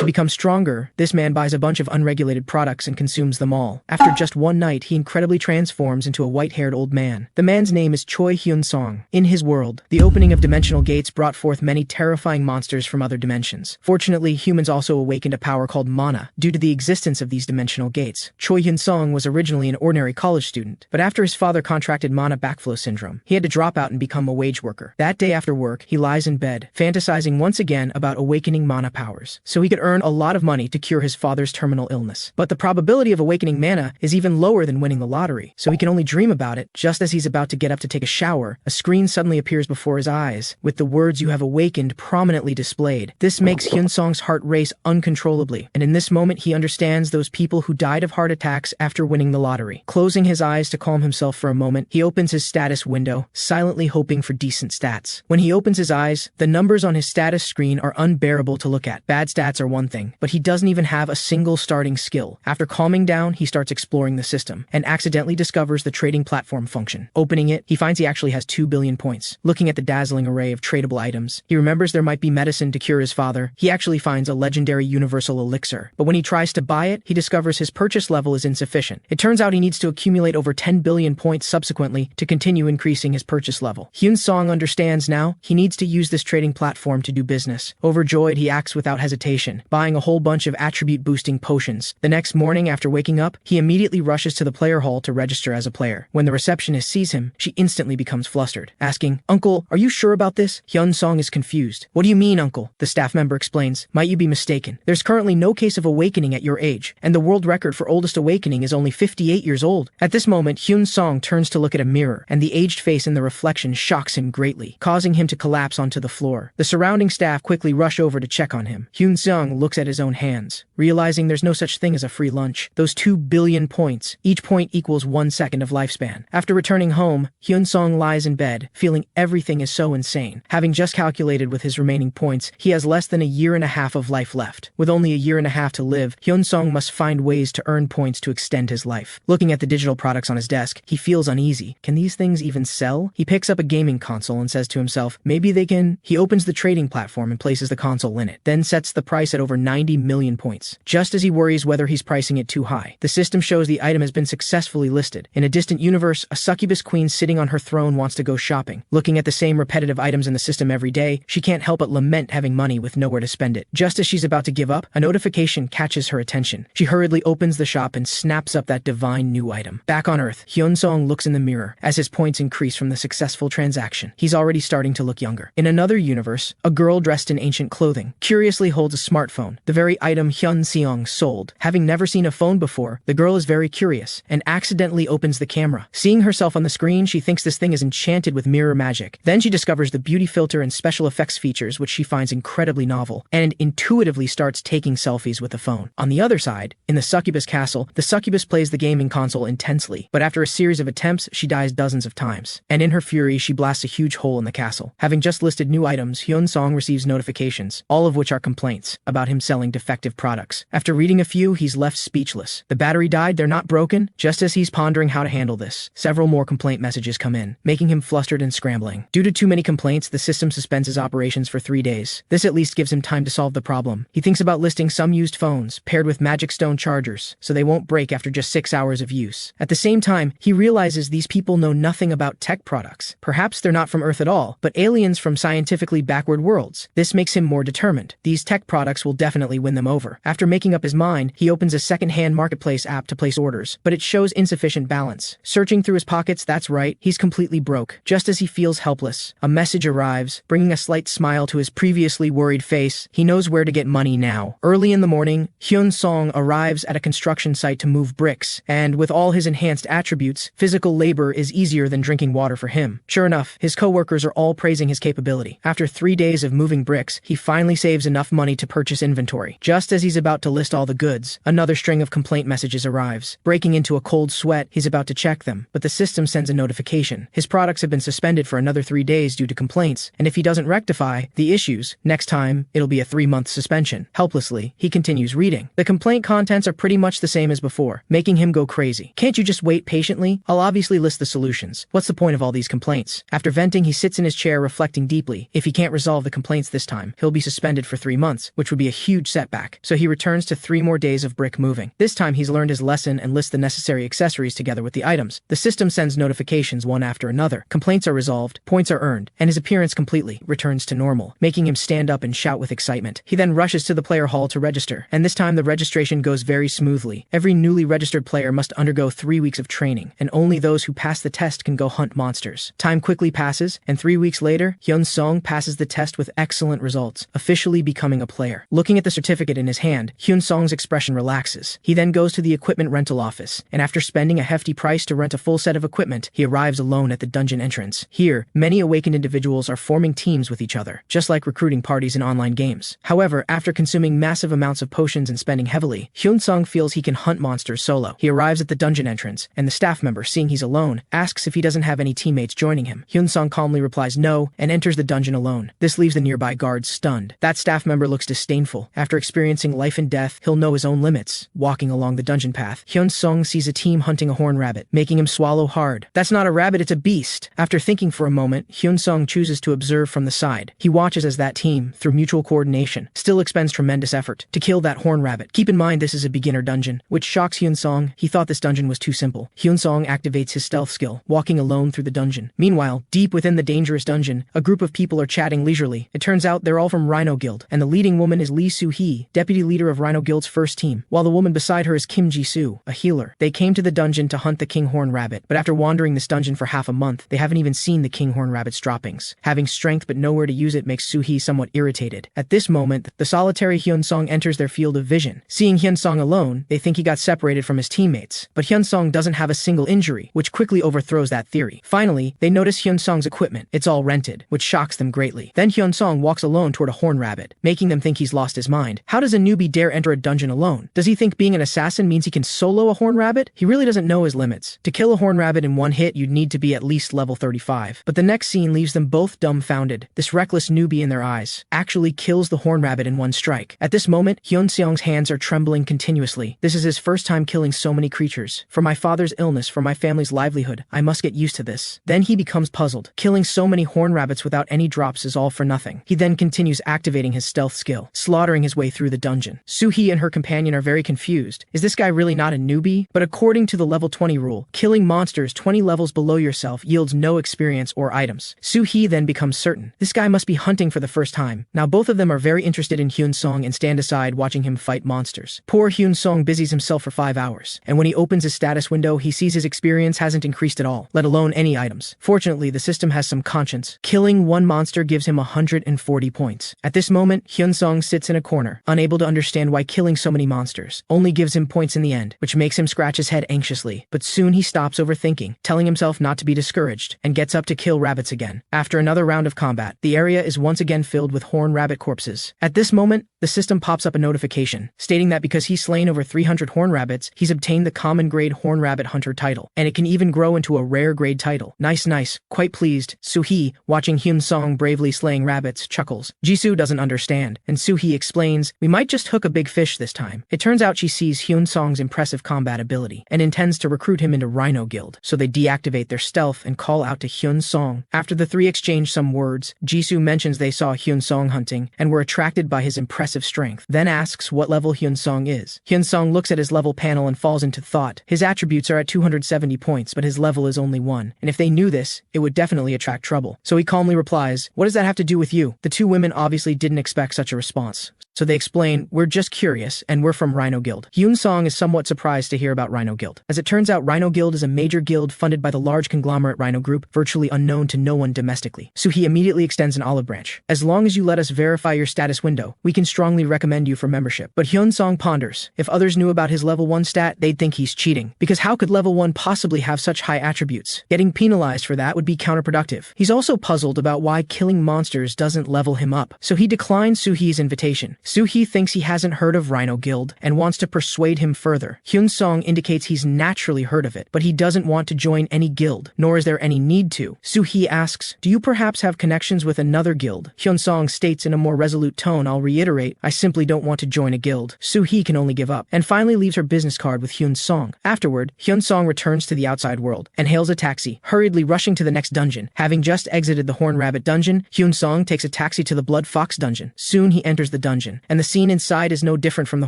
To become stronger, this man buys a bunch of unregulated products and consumes them all. After just one night, he incredibly transforms into a white-haired old man. The man's name is Choi Hyun-seong. In his world, the opening of dimensional gates brought forth many terrifying monsters from other dimensions. Fortunately, humans also awakened a power called mana due to the existence of these dimensional gates. Choi Hyun-seong was originally an ordinary college student, but after his father contracted mana backflow syndrome, he had to drop out and become a wage worker. That day after work, he lies in bed, fantasizing once again about awakening mana powers, so he could earn a lot of money to cure his father's terminal illness. But the probability of awakening mana is even lower than winning the lottery, so he can only dream about it. Just as he's about to get up to take a shower, a screen suddenly appears before his eyes, with the words "You have awakened" prominently displayed. This makes Hyun-seong's heart race uncontrollably, and in this moment he understands those people who died of heart attacks after winning the lottery. Closing his eyes to calm himself for a moment, he opens his status window, silently hoping for decent stats. When he opens his eyes, the numbers on his status screen are unbearable to look at. Bad stats are one thing, but he doesn't even have a single starting skill. After calming down, he starts exploring the system, and accidentally discovers the trading platform function. Opening it, he finds he actually has 2 billion points. Looking at the dazzling array of tradable items, he remembers there might be medicine to cure his father. He actually finds a legendary universal elixir, but when he tries to buy it, he discovers his purchase level is insufficient. It turns out he needs to accumulate over 10 billion points subsequently to continue increasing his purchase level. Hyun-seong understands now he needs to use this trading platform to do business. Overjoyed, he acts without hesitation, buying a whole bunch of attribute-boosting potions. The next morning after waking up, he immediately rushes to the player hall to register as a player. When the receptionist sees him, she instantly becomes flustered, asking, "Uncle, are you sure about this?" Hyun-seong is confused. "What do you mean, uncle?" The staff member explains. "Might you be mistaken? There's currently no case of awakening at your age, and the world record for oldest awakening is only 58 years old." At this moment, Hyun-seong turns to look at a mirror, and the aged face in the reflection shocks him greatly, causing him to collapse onto the floor. The surrounding staff quickly rush over to check on him. Hyun-seong looks at his own hands, realizing there's no such thing as a free lunch. Those 2 billion points, each point equals 1 second of lifespan. After returning home, Hyun-seong lies in bed, feeling everything is so insane. Having just calculated with his remaining points, he has less than a year and a half of life left. With only a year and a half to live, Hyun-seong must find ways to earn points to extend his life. Looking at the digital products on his desk, he feels uneasy. Can these things even sell? He picks up a gaming console and says to himself, maybe they can. He opens the trading platform and places the console in it, then sets the price at over 90 million points. Just as he worries whether he's pricing it too high, the system shows the item has been successfully listed. In a distant universe, a succubus queen sitting on her throne wants to go shopping. Looking at the same repetitive items in the system every day, she can't help but lament having money with nowhere to spend it. Just as she's about to give up, a notification catches her attention. She hurriedly opens the shop and snaps up that divine new item. Back on Earth, Hyun-seong looks in the mirror. As his points increase from the successful transaction, he's already starting to look younger. In another universe, a girl dressed in ancient clothing curiously holds a smartphone, the very item Hyun-seong sold. Having never seen a phone before, the girl is very curious and accidentally opens the camera. Seeing herself on the screen, she thinks this thing is enchanted with mirror magic. Then she discovers the beauty filter and special effects features, which she finds incredibly novel, and intuitively starts taking selfies with the phone. On the other side, in the succubus castle, the succubus plays the gaming console intensely, but after a series of attempts, she dies dozens of times. And in her fury, she blasts a huge hole in the castle. Having just listed new items, Hyun-seong receives notifications, all of which are complaints about him selling defective products. After reading a few, he's left speechless. The battery died, they're not broken. Just as he's pondering how to handle this, several more complaint messages come in, making him flustered and scrambling. Due to too many complaints, the system suspends his operations for 3 days. This at least gives him time to solve the problem. He thinks about listing some used phones, paired with magic stone chargers, so they won't break after just 6 hours of use. At the same time, he realizes these people know nothing about tech products. Perhaps they're not from Earth at all, but aliens from scientifically backward worlds. This makes him more determined. These tech products will definitely win them over. After making up his mind, he opens a second-hand marketplace app to place orders, but it shows insufficient balance. Searching through his pockets, that's right, he's completely broke. Just as he feels helpless, a message arrives, bringing a slight smile to his previously worried face. He knows where to get money now. Early in the morning, Hyun-seong arrives at a construction site to move bricks, and with all his enhanced attributes, physical labor is easier than drinking water for him. Sure enough, his co-workers are all praising his capability. After 3 days of moving bricks, he finally saves enough money to purchase inventory. Just as he's about to list all the goods, another string of complaint messages arrives. Breaking into a cold sweat, he's about to check them, but the system sends a notification. His products have been suspended for another 3 days due to complaints, and if he doesn't rectify the issues, next time, it'll be a 3-month suspension. Helplessly, he continues reading. The complaint contents are pretty much the same as before, making him go crazy. Can't you just wait patiently? I'll obviously list the solutions. What's the point of all these complaints? After venting, he sits in his chair reflecting deeply. If he can't resolve the complaints this time, he'll be suspended for 3 months, which would be a a huge setback, so he returns to 3 more days of brick moving. This time he's learned his lesson and lists the necessary accessories together with the items. The system sends notifications one after another, complaints are resolved, points are earned, and his appearance completely returns to normal, making him stand up and shout with excitement. He then rushes to the player hall to register, and this time the registration goes very smoothly. Every newly registered player must undergo 3 weeks of training, and only those who pass the test can go hunt monsters. Time quickly passes, and 3 weeks later, Hyun-seong passes the test with excellent results, officially becoming a player. Looking at the certificate in his hand, Hyun-seong's expression relaxes. He then goes to the equipment rental office, and after spending a hefty price to rent a full set of equipment, he arrives alone at the dungeon entrance. Here, many awakened individuals are forming teams with each other, just like recruiting parties in online games. However, after consuming massive amounts of potions and spending heavily, Hyun-seong feels he can hunt monsters solo. He arrives at the dungeon entrance, and the staff member, seeing he's alone, asks if he doesn't have any teammates joining him. Hyun-seong calmly replies no, and enters the dungeon alone. This leaves the nearby guards stunned. That staff member looks disdainful. After experiencing life and death, he'll know his own limits. Walking along the dungeon path, Hyun-seong sees a team hunting a horned rabbit, making him swallow hard. That's not a rabbit, it's a beast. After thinking for a moment, Hyun-seong chooses to observe from the side. He watches as that team, through mutual coordination, still expends tremendous effort to kill that horned rabbit. Keep in mind this is a beginner dungeon, which shocks Hyun-seong. He thought this dungeon was too simple. Hyun-seong activates his stealth skill, walking alone through the dungeon. Meanwhile, deep within the dangerous dungeon, a group of people are chatting leisurely. It turns out they're all from Rhino Guild, and the leading woman is Lee Soo-hee, deputy leader of Rhino Guild's first team, while the woman beside her is Kim Ji-soo, a healer. They came to the dungeon to hunt the kinghorn rabbit, but after wandering this dungeon for half a month, they haven't even seen the kinghorn rabbit's droppings. Having strength but nowhere to use it makes Soo-hee somewhat irritated. At this moment, the solitary Hyun-seong enters their field of vision. Seeing Hyun-seong alone, they think he got separated from his teammates, but Hyun-seong doesn't have a single injury, which quickly overthrows that theory. Finally, they notice Hyun-seong's equipment. It's all rented, which shocks them greatly. Then Hyun-seong walks alone toward a horned rabbit, making them think he's lost his mind. How does a newbie dare enter a dungeon alone? Does he think being an assassin means he can solo a horned rabbit? He really doesn't know his limits. To kill a horned rabbit in one hit, you'd need to be at least level 35. But the next scene leaves them both dumbfounded. This reckless newbie in their eyes actually kills the horned rabbit in one strike. At this moment, Hyun-seong's hands are trembling continuously. This is his first time killing so many creatures. For my father's illness, for my family's livelihood, I must get used to this. Then he becomes puzzled. Killing so many horned rabbits without any drops is all for nothing. He then continues activating his stealth skill, slaughtering his way through the dungeon. Soo-hee and her companion are very confused. Is this guy really not a newbie? But according to the level 20 rule, killing monsters 20 levels below yourself yields no experience or items. Soo-hee then becomes certain. This guy must be hunting for the first time. Now both of them are very interested in Hyun-seong and stand aside watching him fight monsters. Poor Hyun-seong busies himself for 5 hours, and when he opens his status window, he sees his experience hasn't increased at all, let alone any items. Fortunately, the system has some conscience. Killing one monster gives him 140 points. At this moment, Hyun-seong sits in a corner, unable to understand why killing so many monsters only gives him points in the end, which makes him scratch his head anxiously. But soon he stops overthinking, telling himself not to be discouraged, and gets up to kill rabbits again. After another round of combat, the area is once again filled with horned rabbit corpses. At this moment, the system pops up a notification, stating that because he's slain over 300 horned rabbits, he's obtained the common grade horned rabbit hunter title, and it can even grow into a rare grade title. Nice, quite pleased. Soo-hee, watching Hyun-seong bravely slaying rabbits, chuckles. Jisoo doesn't understand, and Soo-hee explains, we might just hook a big fish this time. It turns out she sees Hyun-seong's impressive combat ability, and intends to recruit him into Rhino Guild, so they deactivate their stealth and call out to Hyun-seong. After the three exchange some words, Jisoo mentions they saw Hyun-seong hunting, and were attracted by his impressive strength, then asks what level Hyun-seong is. Hyun-seong looks at his level panel and falls into thought. His attributes are at 270 points, but his level is only 1, and if they knew this, it would definitely attract trouble. So he calmly replies, what does that have to do with you? The two women obviously didn't expect such a response, so they explain, we're just curious, and we're from Rhino Guild. Hyun-seong is somewhat surprised to hear about Rhino Guild. As it turns out, Rhino Guild is a major guild funded by the large conglomerate Rhino Group, virtually unknown to no one domestically. So he immediately extends an olive branch. As long as you let us verify your status window, we can strongly recommend you for membership. But Hyun-seong ponders. If others knew about his level 1 stat, they'd think he's cheating. Because how could level 1 possibly have such high attributes? Getting penalized for that would be counterproductive. He's also puzzled about why killing monsters doesn't level him up, so he declines Soo-hee's invitation. Soo-hee thinks he hasn't heard of Rhino Guild and wants to persuade him further. Hyun-seong indicates he's naturally heard of it, but he doesn't want to join any guild, nor is there any need to. Soo-hee asks, do you perhaps have connections with another guild? Hyun-seong states in a more resolute tone, I'll reiterate, late, I simply don't want to join a guild. Soo-hee can only give up, and finally leaves her business card with Hyun-seong. Afterward, Hyun-seong returns to the outside world, and hails a taxi, hurriedly rushing to the next dungeon. Having just exited the Horn Rabbit dungeon, Hyun-seong takes a taxi to the Blood Fox dungeon. Soon he enters the dungeon, and the scene inside is no different from the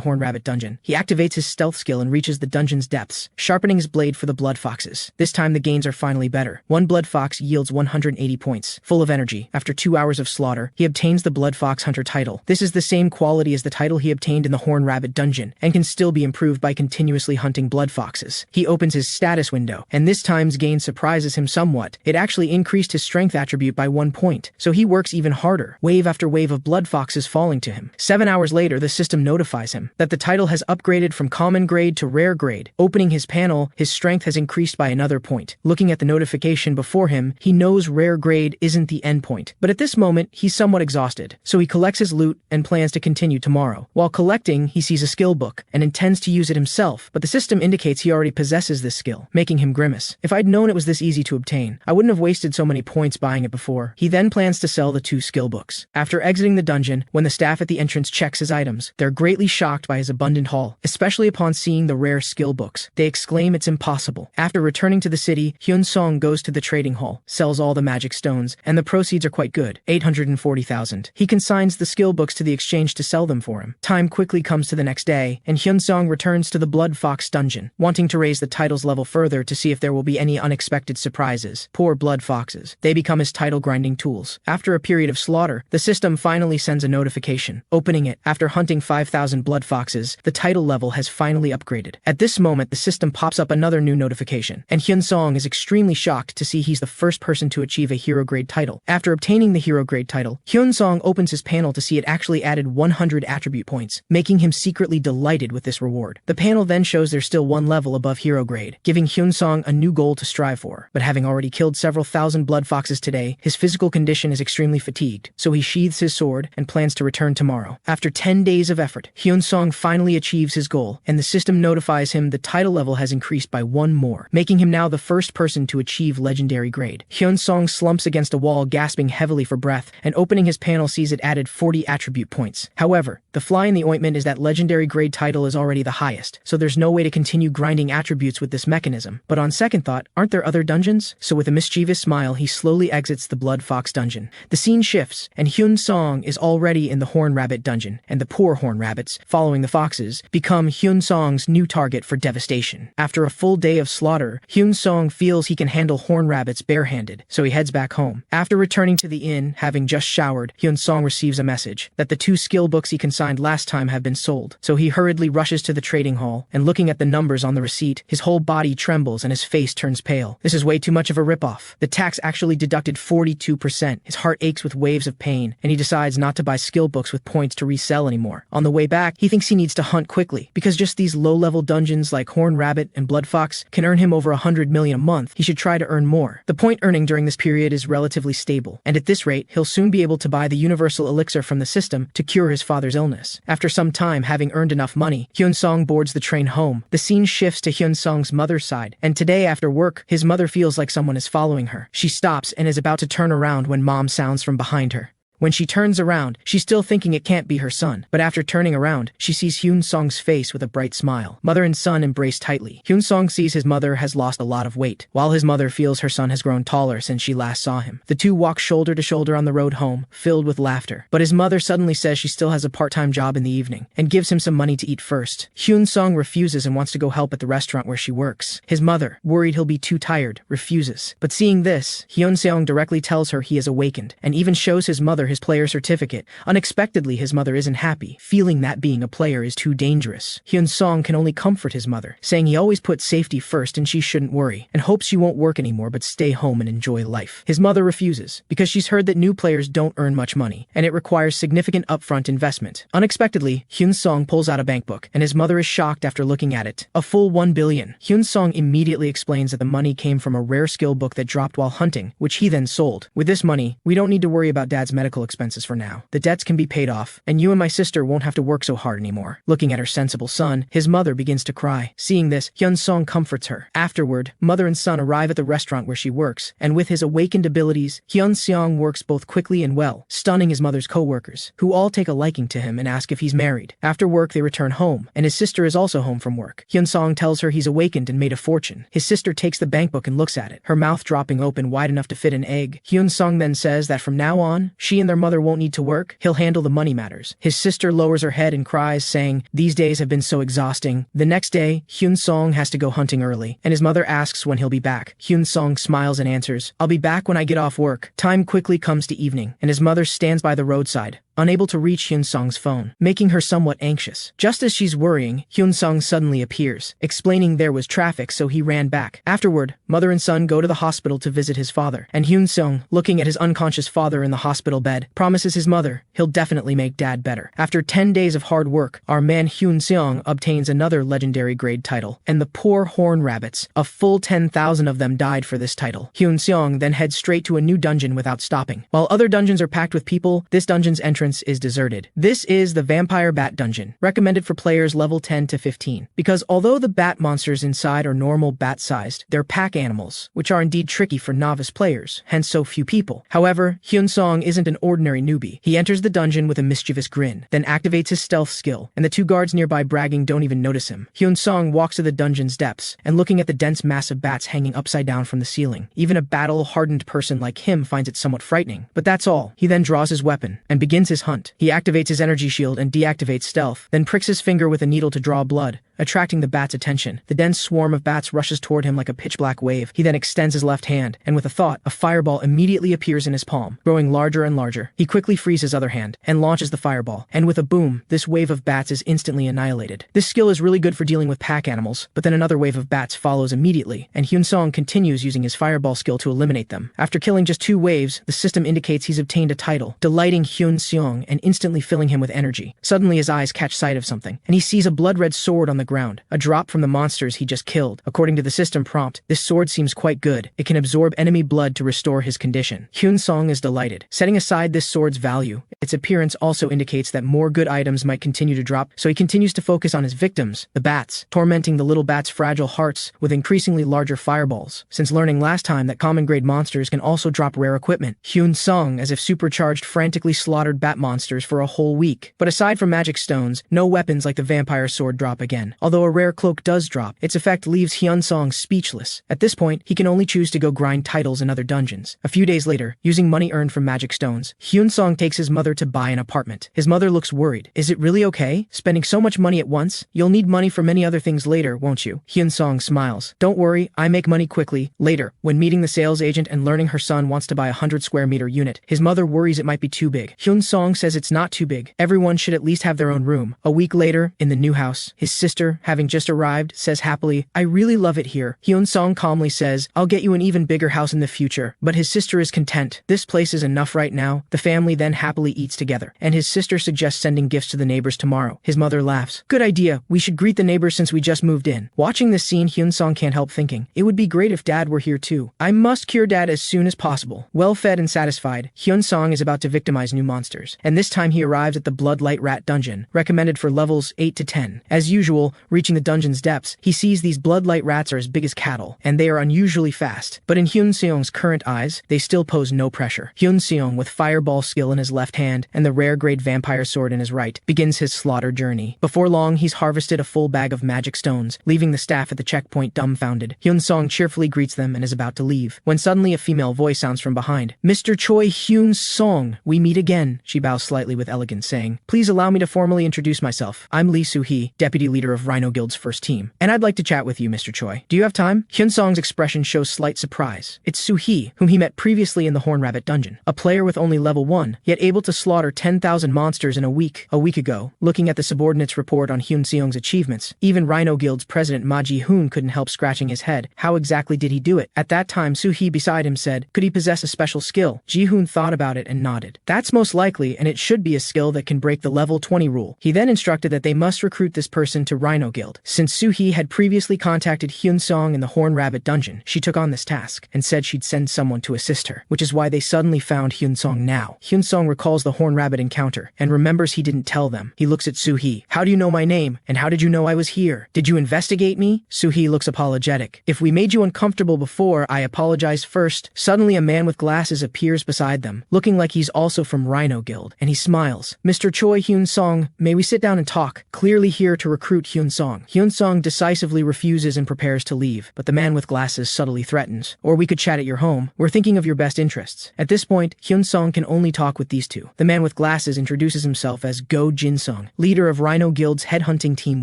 Horn Rabbit dungeon. He activates his stealth skill and reaches the dungeon's depths, sharpening his blade for the Blood Foxes. This time the gains are finally better. One Blood Fox yields 180 points. Full of energy, after 2 hours of slaughter, he obtains the Blood Fox Hunter title. This is the same quality as the title he obtained in the Horn Rabbit dungeon, and can still be improved by continuously hunting blood foxes. He opens his status window, and this time's gain surprises him somewhat. It actually increased his strength attribute by 1 point, so he works even harder, wave after wave of blood foxes falling to him. 7 hours later, the system notifies him that the title has upgraded from common grade to rare grade. Opening his panel, his strength has increased by another point. Looking at the notification before him, he knows rare grade isn't the endpoint, but at this moment, he's somewhat exhausted, so he collects his loot and plans to continue tomorrow. While collecting, he sees a skill book and intends to use it himself, but the system indicates he already possesses this skill, making him grimace. If I'd known it was this easy to obtain, I wouldn't have wasted so many points buying it before. He then plans to sell the 2 skill books. After exiting the dungeon, when the staff at the entrance checks his items, they're greatly shocked by his abundant haul, especially upon seeing the rare skill books. They exclaim it's impossible. After returning to the city, Hyun-seong goes to the trading hall, sells all the magic stones, and the proceeds are quite good, 840,000. He consigns the skill books to the exchange to sell them for him. Time quickly comes to the next day, and Hyun-seong returns to the Blood Fox dungeon, wanting to raise the title's level further to see if there will be any unexpected surprises. Poor blood foxes. They become his title grinding tools. After a period of slaughter, the system finally sends a notification. Opening it, after hunting 5,000 blood foxes, the title level has finally upgraded. At this moment, the system pops up another new notification, and Hyun-seong is extremely shocked to see he's the first person to achieve a hero grade title. After obtaining the hero grade title, Hyun-seong opens his panel to see it actually added 100 attribute points, making him secretly delighted with this reward. The panel then shows there's still 1 level above hero grade, giving Hyun-seong a new goal to strive for. But having already killed several thousand blood foxes today, his physical condition is extremely fatigued, so he sheathes his sword and plans to return tomorrow. After 10 days of effort, Hyun-seong finally achieves his goal, and the system notifies him the title level has increased by 1 more, making him now the first person to achieve legendary grade. Hyun-seong slumps against a wall, gasping heavily for breath, and opening his panel sees it added 40 attribute points. However, the fly in the ointment is that legendary grade title is already the highest, so there's no way to continue grinding attributes with this mechanism. But on second thought, aren't there other dungeons? So with a mischievous smile, he slowly exits the Blood Fox dungeon. The scene shifts, and Hyun-seong is already in the Horn Rabbit dungeon, and the poor Horn Rabbits, following the foxes, become Hyun-seong's new target for devastation. After a full day of slaughter, Hyun-seong feels he can handle Horn Rabbits barehanded, so he heads back home. After returning to the inn, having just showered, Hyun-seong receives a message that the 2 skill books he consigned last time have been sold, so he hurriedly rushes to the trading hall, and looking at the numbers on the receipt, his whole body trembles and his face turns pale. This is way too much of a ripoff. The tax actually deducted 42%. His heart aches with waves of pain, and he decides not to buy skill books with points to resell anymore. On the way back, he thinks he needs to hunt quickly, because just these low-level dungeons like Horn Rabbit and Blood Fox can earn him over 100 million a month. He should try to earn more. The point earning during this period is relatively stable, and at this rate, he'll soon be able to buy the universal elixir from the system to cure his father's illness. After some time, having earned enough money, Hyun-seong boards the train home. The scene shifts to Hyun-seong's mother's side, and today after work, his mother feels like someone is following her. She stops and is about to turn around when mom sounds from behind her. When she turns around, she's still thinking it can't be her son, but after turning around, she sees Hyun-seong's face with a bright smile. Mother and son embrace tightly. Hyun-seong sees his mother has lost a lot of weight, while his mother feels her son has grown taller since she last saw him. The two walk shoulder to shoulder on the road home, filled with laughter, but his mother suddenly says she still has a part-time job in the evening, and gives him some money to eat first. Hyun-seong refuses and wants to go help at the restaurant where she works. His mother, worried he'll be too tired, refuses. But seeing this, Hyun-seong directly tells her he is awakened, and even shows his mother his player certificate. Unexpectedly, his mother isn't happy, feeling that being a player is too dangerous. Hyun-seong can only comfort his mother, saying he always puts safety first and she shouldn't worry, and hopes she won't work anymore but stay home and enjoy life. His mother refuses, because she's heard that new players don't earn much money, and it requires significant upfront investment. Unexpectedly, Hyun-seong pulls out a bankbook, and his mother is shocked after looking at it. A full 1 billion. Hyun-seong immediately explains that the money came from a rare skill book that dropped while hunting, which he then sold. With this money, we don't need to worry about Dad's medical medical expenses for now. The debts can be paid off, and you and my sister won't have to work so hard anymore. Looking at her sensible son, his mother begins to cry. Seeing this, Hyun-seong comforts her. Afterward, mother and son arrive at the restaurant where she works, and with his awakened abilities, Hyun-seong works both quickly and well, stunning his mother's co-workers, who all take a liking to him and ask if he's married. After work, they return home, and his sister is also home from work. Hyun-seong tells her he's awakened and made a fortune. His sister takes the bankbook and looks at it, her mouth dropping open wide enough to fit an egg. Hyun-seong then says that from now on, she and their mother won't need to work, he'll handle the money matters. His sister lowers her head and cries, saying, "These days have been so exhausting." The next day, Hyun-seong has to go hunting early, and his mother asks when he'll be back. Hyun-seong smiles and answers, "I'll be back when I get off work." Time quickly comes to evening, and his mother stands by the roadside, unable to reach Hyun-seong's phone, making her somewhat anxious. Just as she's worrying, Hyun-seong suddenly appears, explaining there was traffic so he ran back. Afterward, mother and son go to the hospital to visit his father, and Hyun-seong, looking at his unconscious father in the hospital bed, promises his mother he'll definitely make dad better. After 10 days of hard work, our man Hyun-seong obtains another legendary grade title, and the poor horn rabbits, a full 10,000 of them died for this title. Hyun-seong then heads straight to a new dungeon without stopping. While other dungeons are packed with people, this dungeon's entrance is deserted. This is the Vampire Bat Dungeon, recommended for players level 10 to 15. Because although the bat monsters inside are normal bat-sized, they're pack animals, which are indeed tricky for novice players, hence so few people. However, Hyun-seong isn't an ordinary newbie. He enters the dungeon with a mischievous grin, then activates his stealth skill, and the two guards nearby bragging don't even notice him. Hyun-seong walks to the dungeon's depths, and looking at the dense mass of bats hanging upside down from the ceiling, even a battle-hardened person like him finds it somewhat frightening. But that's all. He then draws his weapon, and begins his hunt. He activates his energy shield and deactivates stealth, then pricks his finger with a needle to draw blood, attracting the bat's attention. The dense swarm of bats rushes toward him like a pitch-black wave. He then extends his left hand, and with a thought, a fireball immediately appears in his palm, growing larger and larger. He quickly frees his other hand, and launches the fireball, and with a boom, this wave of bats is instantly annihilated. This skill is really good for dealing with pack animals, but then another wave of bats follows immediately, and Hyun-seong continues using his fireball skill to eliminate them. After killing just 2 waves, the system indicates he's obtained a title, delighting Hyun-seong and instantly filling him with energy. Suddenly his eyes catch sight of something, and he sees a blood-red sword on the ground, a drop from the monsters he just killed. According to the system prompt, this sword seems quite good. It can absorb enemy blood to restore his condition. Hyun-seong is delighted. Setting aside this sword's value, its appearance also indicates that more good items might continue to drop, so he continues to focus on his victims, the bats, tormenting the little bats' fragile hearts with increasingly larger fireballs. Since learning last time that common-grade monsters can also drop rare equipment, Hyun-seong, as if supercharged, frantically slaughtered bat monsters for a whole week. But aside from magic stones, no weapons like the vampire sword drop again. Although a rare cloak does drop, its effect leaves Hyun-seong speechless. At this point, he can only choose to go grind titles in other dungeons. A few days later, using money earned from magic stones, Hyun-seong takes his mother to buy an apartment. His mother looks worried. "Is it really okay? Spending so much money at once? You'll need money for many other things later, won't you?" Hyun-seong smiles. "Don't worry, I make money quickly." Later, when meeting the sales agent and learning her son wants to buy a 100 square meter unit, his mother worries it might be too big. Hyun-seong says it's not too big. Everyone should at least have their own room. A week later, in the new house, his sister, having just arrived, says happily, "I really love it here." Hyun-seong calmly says, "I'll get you an even bigger house in the future." But his sister is content. This place is enough right now. The family then happily eats together, and his sister suggests sending gifts to the neighbors tomorrow. His mother laughs. "Good idea. We should greet the neighbors since we just moved in." Watching this scene, Hyun-seong can't help thinking, it would be great if Dad were here too. I must cure Dad as soon as possible. Well fed and satisfied, Hyun-seong is about to victimize new monsters, and this time he arrives at the Bloodlight Rat Dungeon, recommended for levels 8 to 10. As usual, reaching the dungeon's depths, he sees these Bloodlight rats are as big as cattle, and they are unusually fast. But in Hyun-seong's current eyes, they still pose no pressure. Hyun-seong, with fireball skill in his left hand and the rare-grade vampire sword in his right, begins his slaughter journey. Before long, he's harvested a full bag of magic stones, leaving the staff at the checkpoint dumbfounded. Hyun-seong cheerfully greets them and is about to leave, when suddenly a female voice sounds from behind. "Mr. Choi Hyun-seong, we meet again." She bows slightly with elegance, saying, "Please allow me to formally introduce myself. I'm Lee Soo-hee, deputy leader of Rhino Guild's first team, and I'd like to chat with you, Mr. Choi. Do you have time?" Hyun-seong's expression shows slight surprise. It's Soo-hee, whom he met previously in the Horn Rabbit Dungeon, a player with only level 1, yet able to slaughter 10,000 monsters in a week. A week ago, looking at the subordinates' report on Hyun-seong's achievements, even Rhino Guild's president Ma Ji-hoon couldn't help scratching his head. How exactly did he do it? At that time, Soo-hee beside him said, could he possess a special skill? Ji-hoon thought about it and nodded. That's most likely, and it should be a skill that can break the level 20 rule. He then instructed that they must recruit this person to Rhino Rhino Guild. Since Soo-hee had previously contacted Hyun-seong in the Horn Rabbit dungeon, she took on this task and said she'd send someone to assist her, which is why they suddenly found Hyun-seong now. Hyun-seong recalls the Horn Rabbit encounter and remembers he didn't tell them. He looks at Soo-hee. How do you know my name? And how did you know I was here? Did you investigate me? Soo-hee looks apologetic. If we made you uncomfortable before, I apologize first. Suddenly a man with glasses appears beside them, looking like he's also from Rhino Guild, and he smiles. Mr. Choi Hyun-seong, may we sit down and talk? Clearly here to recruit Hyun-seong. Hyun-seong decisively refuses and prepares to leave, but the man with glasses subtly threatens. Or we could chat at your home. We're thinking of your best interests. At this point, Hyun-seong can only talk with these two. The man with glasses introduces himself as Go Jin-seong, leader of Rhino Guild's headhunting Team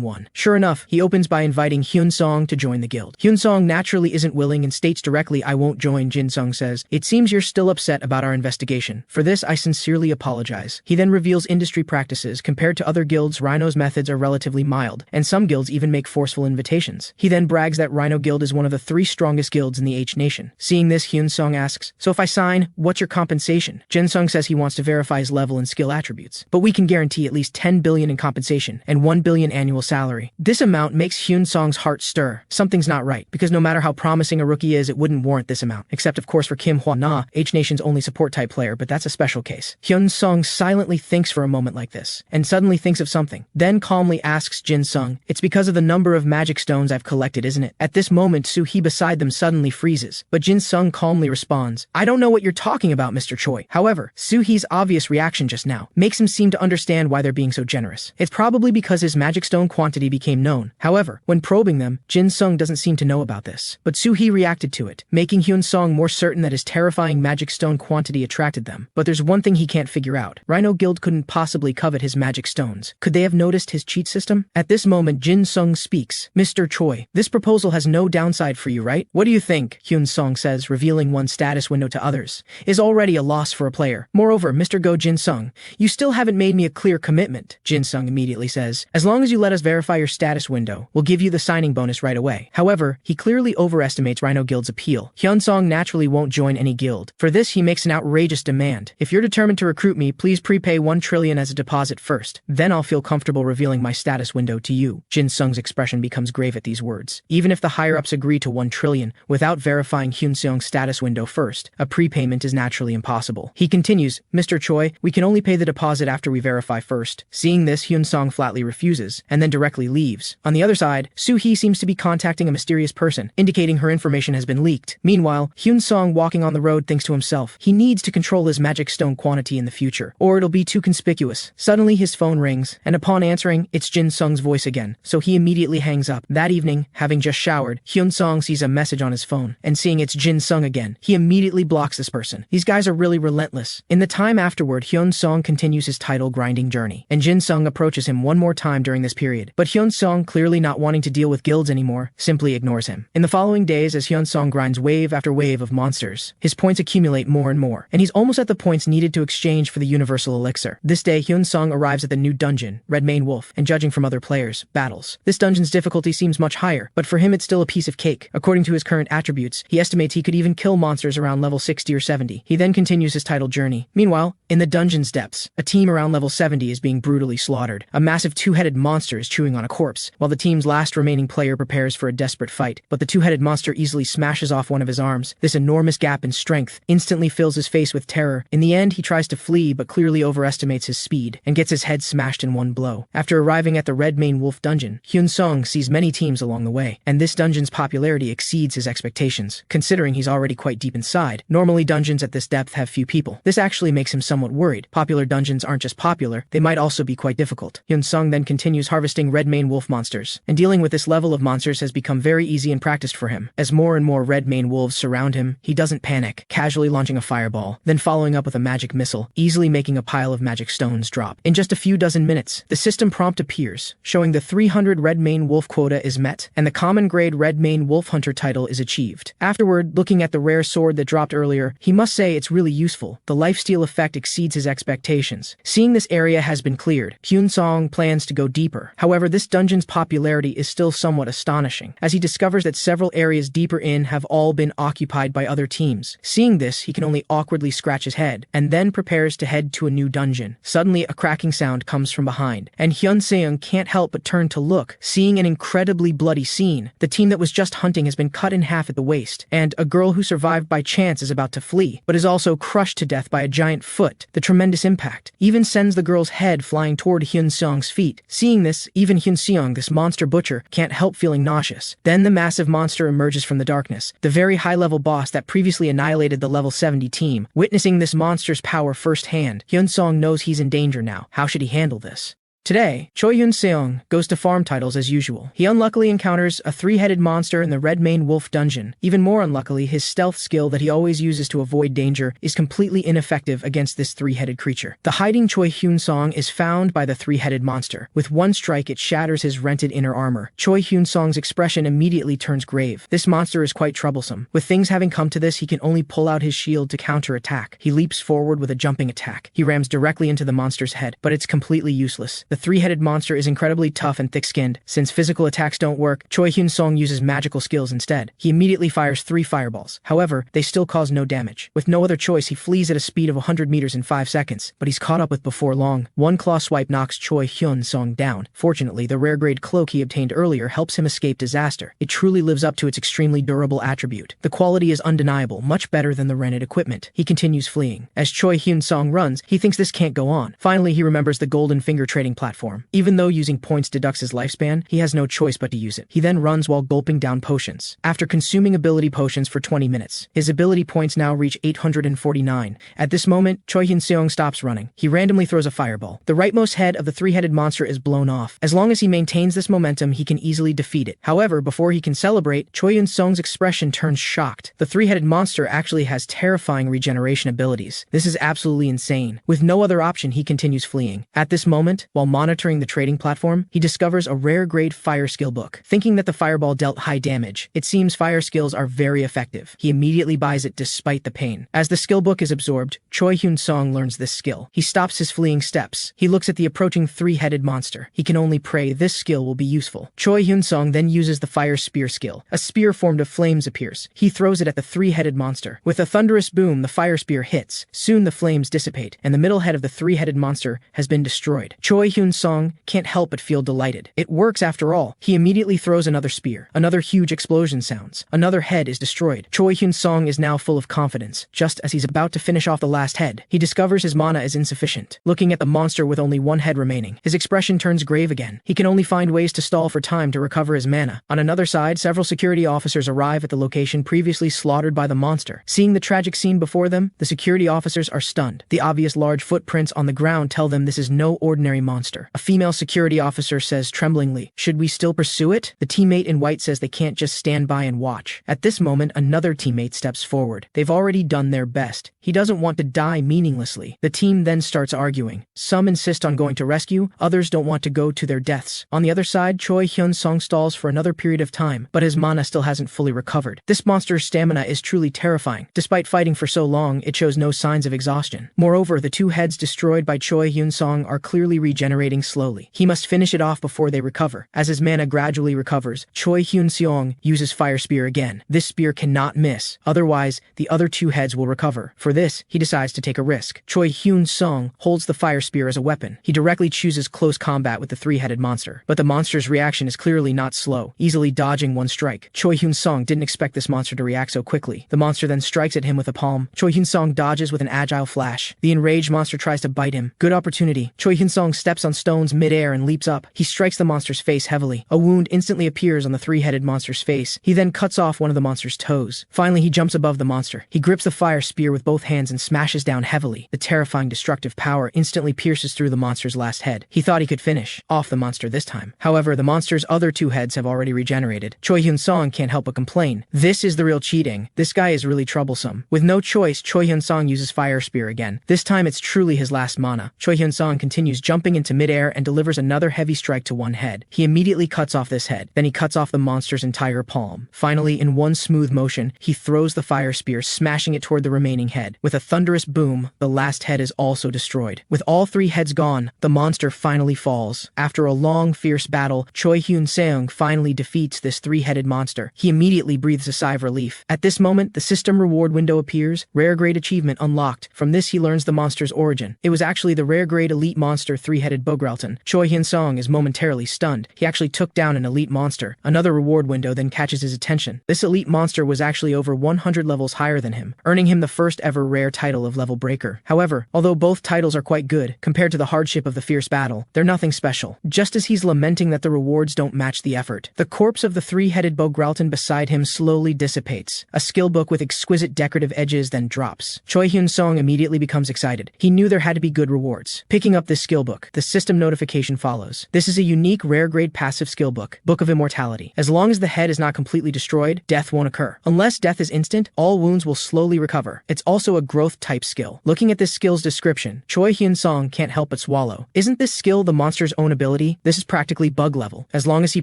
1. Sure enough, he opens by inviting Hyun-seong to join the guild. Hyun-seong naturally isn't willing and states directly, I won't join. Jin-seong says, it seems you're still upset about our investigation. For this, I sincerely apologize. He then reveals industry practices. Compared to other guilds, Rhino's methods are relatively mild, and some guilds even make forceful invitations. He then brags that Rhino Guild is one of the 3 strongest guilds in the H Nation. Seeing this, Hyun-seong asks, so if I sign, what's your compensation? Jin-seong says he wants to verify his level and skill attributes, but we can guarantee at least 10 billion in compensation and 1 billion annual salary. This amount makes Hyun-seong's heart stir. Something's not right, because no matter how promising a rookie is, it wouldn't warrant this amount, except of course for Kim Hwa-na, H Nation's only support type player, but that's a special case. Hyun-seong silently thinks for a moment like this, and suddenly thinks of something, then calmly asks Jin-seong, it's because of the number of magic stones I've collected, isn't it? At this moment, Soo-hee beside them suddenly freezes, but Jin-seong calmly responds, I don't know what you're talking about, Mr. Choi. However, Soo-hee's obvious reaction just now makes him seem to understand why they're being so generous. It's probably because his magic stone quantity became known. However, when probing them, Jin-seong doesn't seem to know about this, but Soo-hee reacted to it, making Hyun-seong more certain that his terrifying magic stone quantity attracted them. But there's one thing he can't figure out. Rhino Guild couldn't possibly covet his magic stones. Could they have noticed his cheat system? At this moment, Jin-seong speaks. Mr. Choi, this proposal has no downside for you, right? What do you think? Hyun-seong says, revealing one status window to others is already a loss for a player. Moreover, Mr. Go Jin-seong, you still haven't made me a clear commitment. Jin-seong immediately says, as long as you let us verify your status window, we'll give you the signing bonus right away. However, he clearly overestimates Rhino Guild's appeal. Hyun-seong naturally won't join any guild. For this, he makes an outrageous demand. If you're determined to recruit me, please prepay 1 trillion as a deposit first. Then I'll feel comfortable revealing my status window to you. Jin-seong's expression becomes grave at these words. Even if the higher-ups agree to 1 trillion without verifying Hyun-seong's status window first, a prepayment is naturally impossible. He continues, Mr. Choi, we can only pay the deposit after we verify first. Seeing this, Hyun-seong flatly refuses, and then directly leaves. On the other side, Soo-hee seems to be contacting a mysterious person, indicating her information has been leaked. Meanwhile, Hyun-seong walking on the road thinks to himself, he needs to control his magic stone quantity in the future, or it'll be too conspicuous. Suddenly his phone rings, and upon answering, it's Jin-seong's voice again, so he immediately hangs up. That evening, having just showered, Hyun-seong sees a message on his phone, and seeing it's Jin-seong again, he immediately blocks this person. These guys are really relentless. In the time afterward, Hyun-seong continues his title grinding journey, and Jin-seong approaches him one more time during this period, but Hyun-seong, clearly not wanting to deal with guilds anymore, simply ignores him. In the following days, as Hyun-seong grinds wave after wave of monsters, his points accumulate more and more, and he's almost at the points needed to exchange for the universal elixir. This day, Hyun-seong arrives at the new dungeon, Red Mane Wolf, and judging from other players' battles, this dungeon's difficulty seems much higher, but for him it's still a piece of cake. According to his current attributes, he estimates he could even kill monsters around level 60 or 70. He then continues his title journey. Meanwhile, in the dungeon's depths, a team around level 70 is being brutally slaughtered. A massive 2-headed monster is chewing on a corpse, while the team's last remaining player prepares for a desperate fight, but the 2-headed monster easily smashes off one of his arms. This enormous gap in strength instantly fills his face with terror. In the end, he tries to flee, but clearly overestimates his speed, and gets his head smashed in one blow. After arriving at the Red Mane Wolf dungeon, Hyun-seong sees many teams along the way, and this dungeon's popularity exceeds his expectations, considering he's already quite deep inside. Normally, dungeons at this depth have few people. This actually makes him somewhat worried. Popular dungeons aren't just popular, they might also be quite difficult. Hyun-seong then continues harvesting Red Mane Wolf monsters, and dealing with this level of monsters has become very easy and practiced for him. As more and more Red Mane Wolves surround him, he doesn't panic, casually launching a fireball, then following up with a magic missile, easily making a pile of magic stones drop. In just a few dozen minutes, the system prompt appears, showing the 300 Red Mane Wolf quota is met, and the common grade Red Mane Wolf Hunter title is achieved. Afterward, looking at the rare sword that dropped earlier, he must say it's really useful. The lifesteal effect exceeds his expectations. Seeing this area has been cleared, Hyun-seong plans to go deeper. However, this dungeon's popularity is still somewhat astonishing, as he discovers that several areas deeper in have all been occupied by other teams. Seeing this, he can only awkwardly scratch his head, and then prepares to head to a new dungeon. Suddenly, a cracking sound comes from behind, and Hyun-seong can't help but turn turn to look, seeing an incredibly bloody scene. The team that was just hunting has been cut in half at the waist, and a girl who survived by chance is about to flee, but is also crushed to death by a giant foot. The tremendous impact even sends the girl's head flying toward Hyun-seong's feet. Seeing this, even Hyun-seong, this monster butcher, can't help feeling nauseous. Then the massive monster emerges from the darkness, the very high-level boss that previously annihilated the level 70 team. Witnessing this monster's power firsthand, Hyun-seong knows he's in danger now. How should he handle this? Today, Choi Hyun-seong goes to farm titles as usual. He unluckily encounters a three-headed monster in the Red Mane Wolf dungeon. Even more unluckily, his stealth skill that he always uses to avoid danger is completely ineffective against this three-headed creature. The hiding Choi Hyun-seong is found by the three-headed monster. With one strike, it shatters his rented inner armor. Choi Hyun-seong's expression immediately turns grave. This monster is quite troublesome. With things having come to this, he can only pull out his shield to counter-attack. He leaps forward with a jumping attack. He rams directly into the monster's head, but it's completely useless. The three-headed monster is incredibly tough and thick-skinned. Since physical attacks don't work, Choi Hyun-seong uses magical skills instead. He immediately fires 3 fireballs. However, they still cause no damage. With no other choice, he flees at a speed of 100 meters in 5 seconds, but he's caught up with before long. One claw swipe knocks Choi Hyun-seong down. Fortunately, the rare-grade cloak he obtained earlier helps him escape disaster. It truly lives up to its extremely durable attribute. The quality is undeniable, much better than the rented equipment. He continues fleeing. As Choi Hyun-seong runs, he thinks this can't go on. Finally, he remembers the golden finger trading platform. Even though using points deducts his lifespan, he has no choice but to use it. He then runs while gulping down potions. After consuming ability potions for 20 minutes, his ability points now reach 849. At this moment, Choi Hyun-seong stops running. He randomly throws a fireball. The rightmost head of the three-headed monster is blown off. As long as he maintains this momentum, he can easily defeat it. However, before he can celebrate, Choi Hyun-seong's expression turns shocked. The three-headed monster actually has terrifying regeneration abilities. This is absolutely insane. With no other option, he continues fleeing. At this moment, while monitoring the trading platform, he discovers a rare-grade fire skill book. Thinking that the fireball dealt high damage, it seems fire skills are very effective. He immediately buys it despite the pain. As the skill book is absorbed, Choi Hyun-seong learns this skill. He stops his fleeing steps. He looks at the approaching three-headed monster. He can only pray this skill will be useful. Choi Hyun-seong then uses the fire spear skill. A spear formed of flames appears. He throws it at the three-headed monster. With a thunderous boom, the fire spear hits. Soon the flames dissipate, and the middle head of the three-headed monster has been destroyed. Choi Hyun-seong can't help but feel delighted. It works after all. He immediately throws another spear. Another huge explosion sounds. Another head is destroyed. Choi Hyun-seong is now full of confidence. Just as he's about to finish off the last head, he discovers his mana is insufficient. Looking at the monster with only one head remaining, his expression turns grave again. He can only find ways to stall for time to recover his mana. On another side, several security officers arrive at the location previously slaughtered by the monster. Seeing the tragic scene before them, the security officers are stunned. The obvious large footprints on the ground tell them this is no ordinary monster. A female security officer says tremblingly, "Should we still pursue it?" The teammate in white says they can't just stand by and watch. At this moment, another teammate steps forward. They've already done their best. He doesn't want to die meaninglessly. The team then starts arguing. Some insist on going to rescue, others don't want to go to their deaths. On the other side, Choi Hyun-seong stalls for another period of time, but his mana still hasn't fully recovered. This monster's stamina is truly terrifying. Despite fighting for so long, it shows no signs of exhaustion. Moreover, the two heads destroyed by Choi Hyun-seong are clearly regenerating slowly. He must finish it off before they recover. As his mana gradually recovers, Choi Hyun-seong uses Fire Spear again. This spear cannot miss, otherwise the other two heads will recover. For this, he decides to take a risk. Choi Hyun-seong holds the Fire Spear as a weapon. He directly chooses close combat with the three-headed monster, but the monster's reaction is clearly not slow, easily dodging one strike. Choi Hyun-seong didn't expect this monster to react so quickly. The monster then strikes at him with a palm. Choi Hyun-seong dodges with an agile flash. The enraged monster tries to bite him. Good opportunity. Choi Hyun-seong steps on stones mid-air and leaps up. He strikes the monster's face heavily. A wound instantly appears on the three-headed monster's face. He then cuts off one of the monster's toes. Finally, he jumps above the monster. He grips the fire spear with both hands and smashes down heavily. The terrifying destructive power instantly pierces through the monster's last head. He thought he could finish off the monster this time. However, the monster's other two heads have already regenerated. Choi Hyun-seong can't help but complain. This is the real cheating. This guy is really troublesome. With no choice, Choi Hyun-seong uses fire spear again. This time it's truly his last mana. Choi Hyun-seong continues jumping into midair and delivers another heavy strike to one head. He immediately cuts off this head. Then he cuts off the monster's entire palm. Finally, in one smooth motion, he throws the fire spear, smashing it toward the remaining head. With a thunderous boom, the last head is also destroyed. With all three heads gone, the monster finally falls. After a long, fierce battle, Choi Hyun-seong finally defeats this three-headed monster. He immediately breathes a sigh of relief. At this moment, the system reward window appears. Rare grade achievement unlocked. From this, he learns the monster's origin. It was actually the rare grade elite monster three-headed three-headed Bogrelton. Choi Hyun-seong is momentarily stunned. He actually took down an elite monster. Another reward window then catches his attention. This elite monster was actually over 100 levels higher than him, earning him the first ever rare title of level breaker. However, although both titles are quite good, compared to the hardship of the fierce battle, they're nothing special. Just as he's lamenting that the rewards don't match the effort, the corpse of the three-headed Bogrelton beside him slowly dissipates. A skill book with exquisite decorative edges then drops. Choi Hyun-seong immediately becomes excited. He knew there had to be good rewards. Picking up this skill book, the system notification follows. This is a unique rare grade passive skill book, Book of Immortality. As long as the head is not completely destroyed, death won't occur. Unless death is instant, all wounds will slowly recover. It's also a growth type skill. Looking at this skill's description, Choi Hyun-seong can't help but swallow. Isn't this skill the monster's own ability? This is practically bug level. As long as he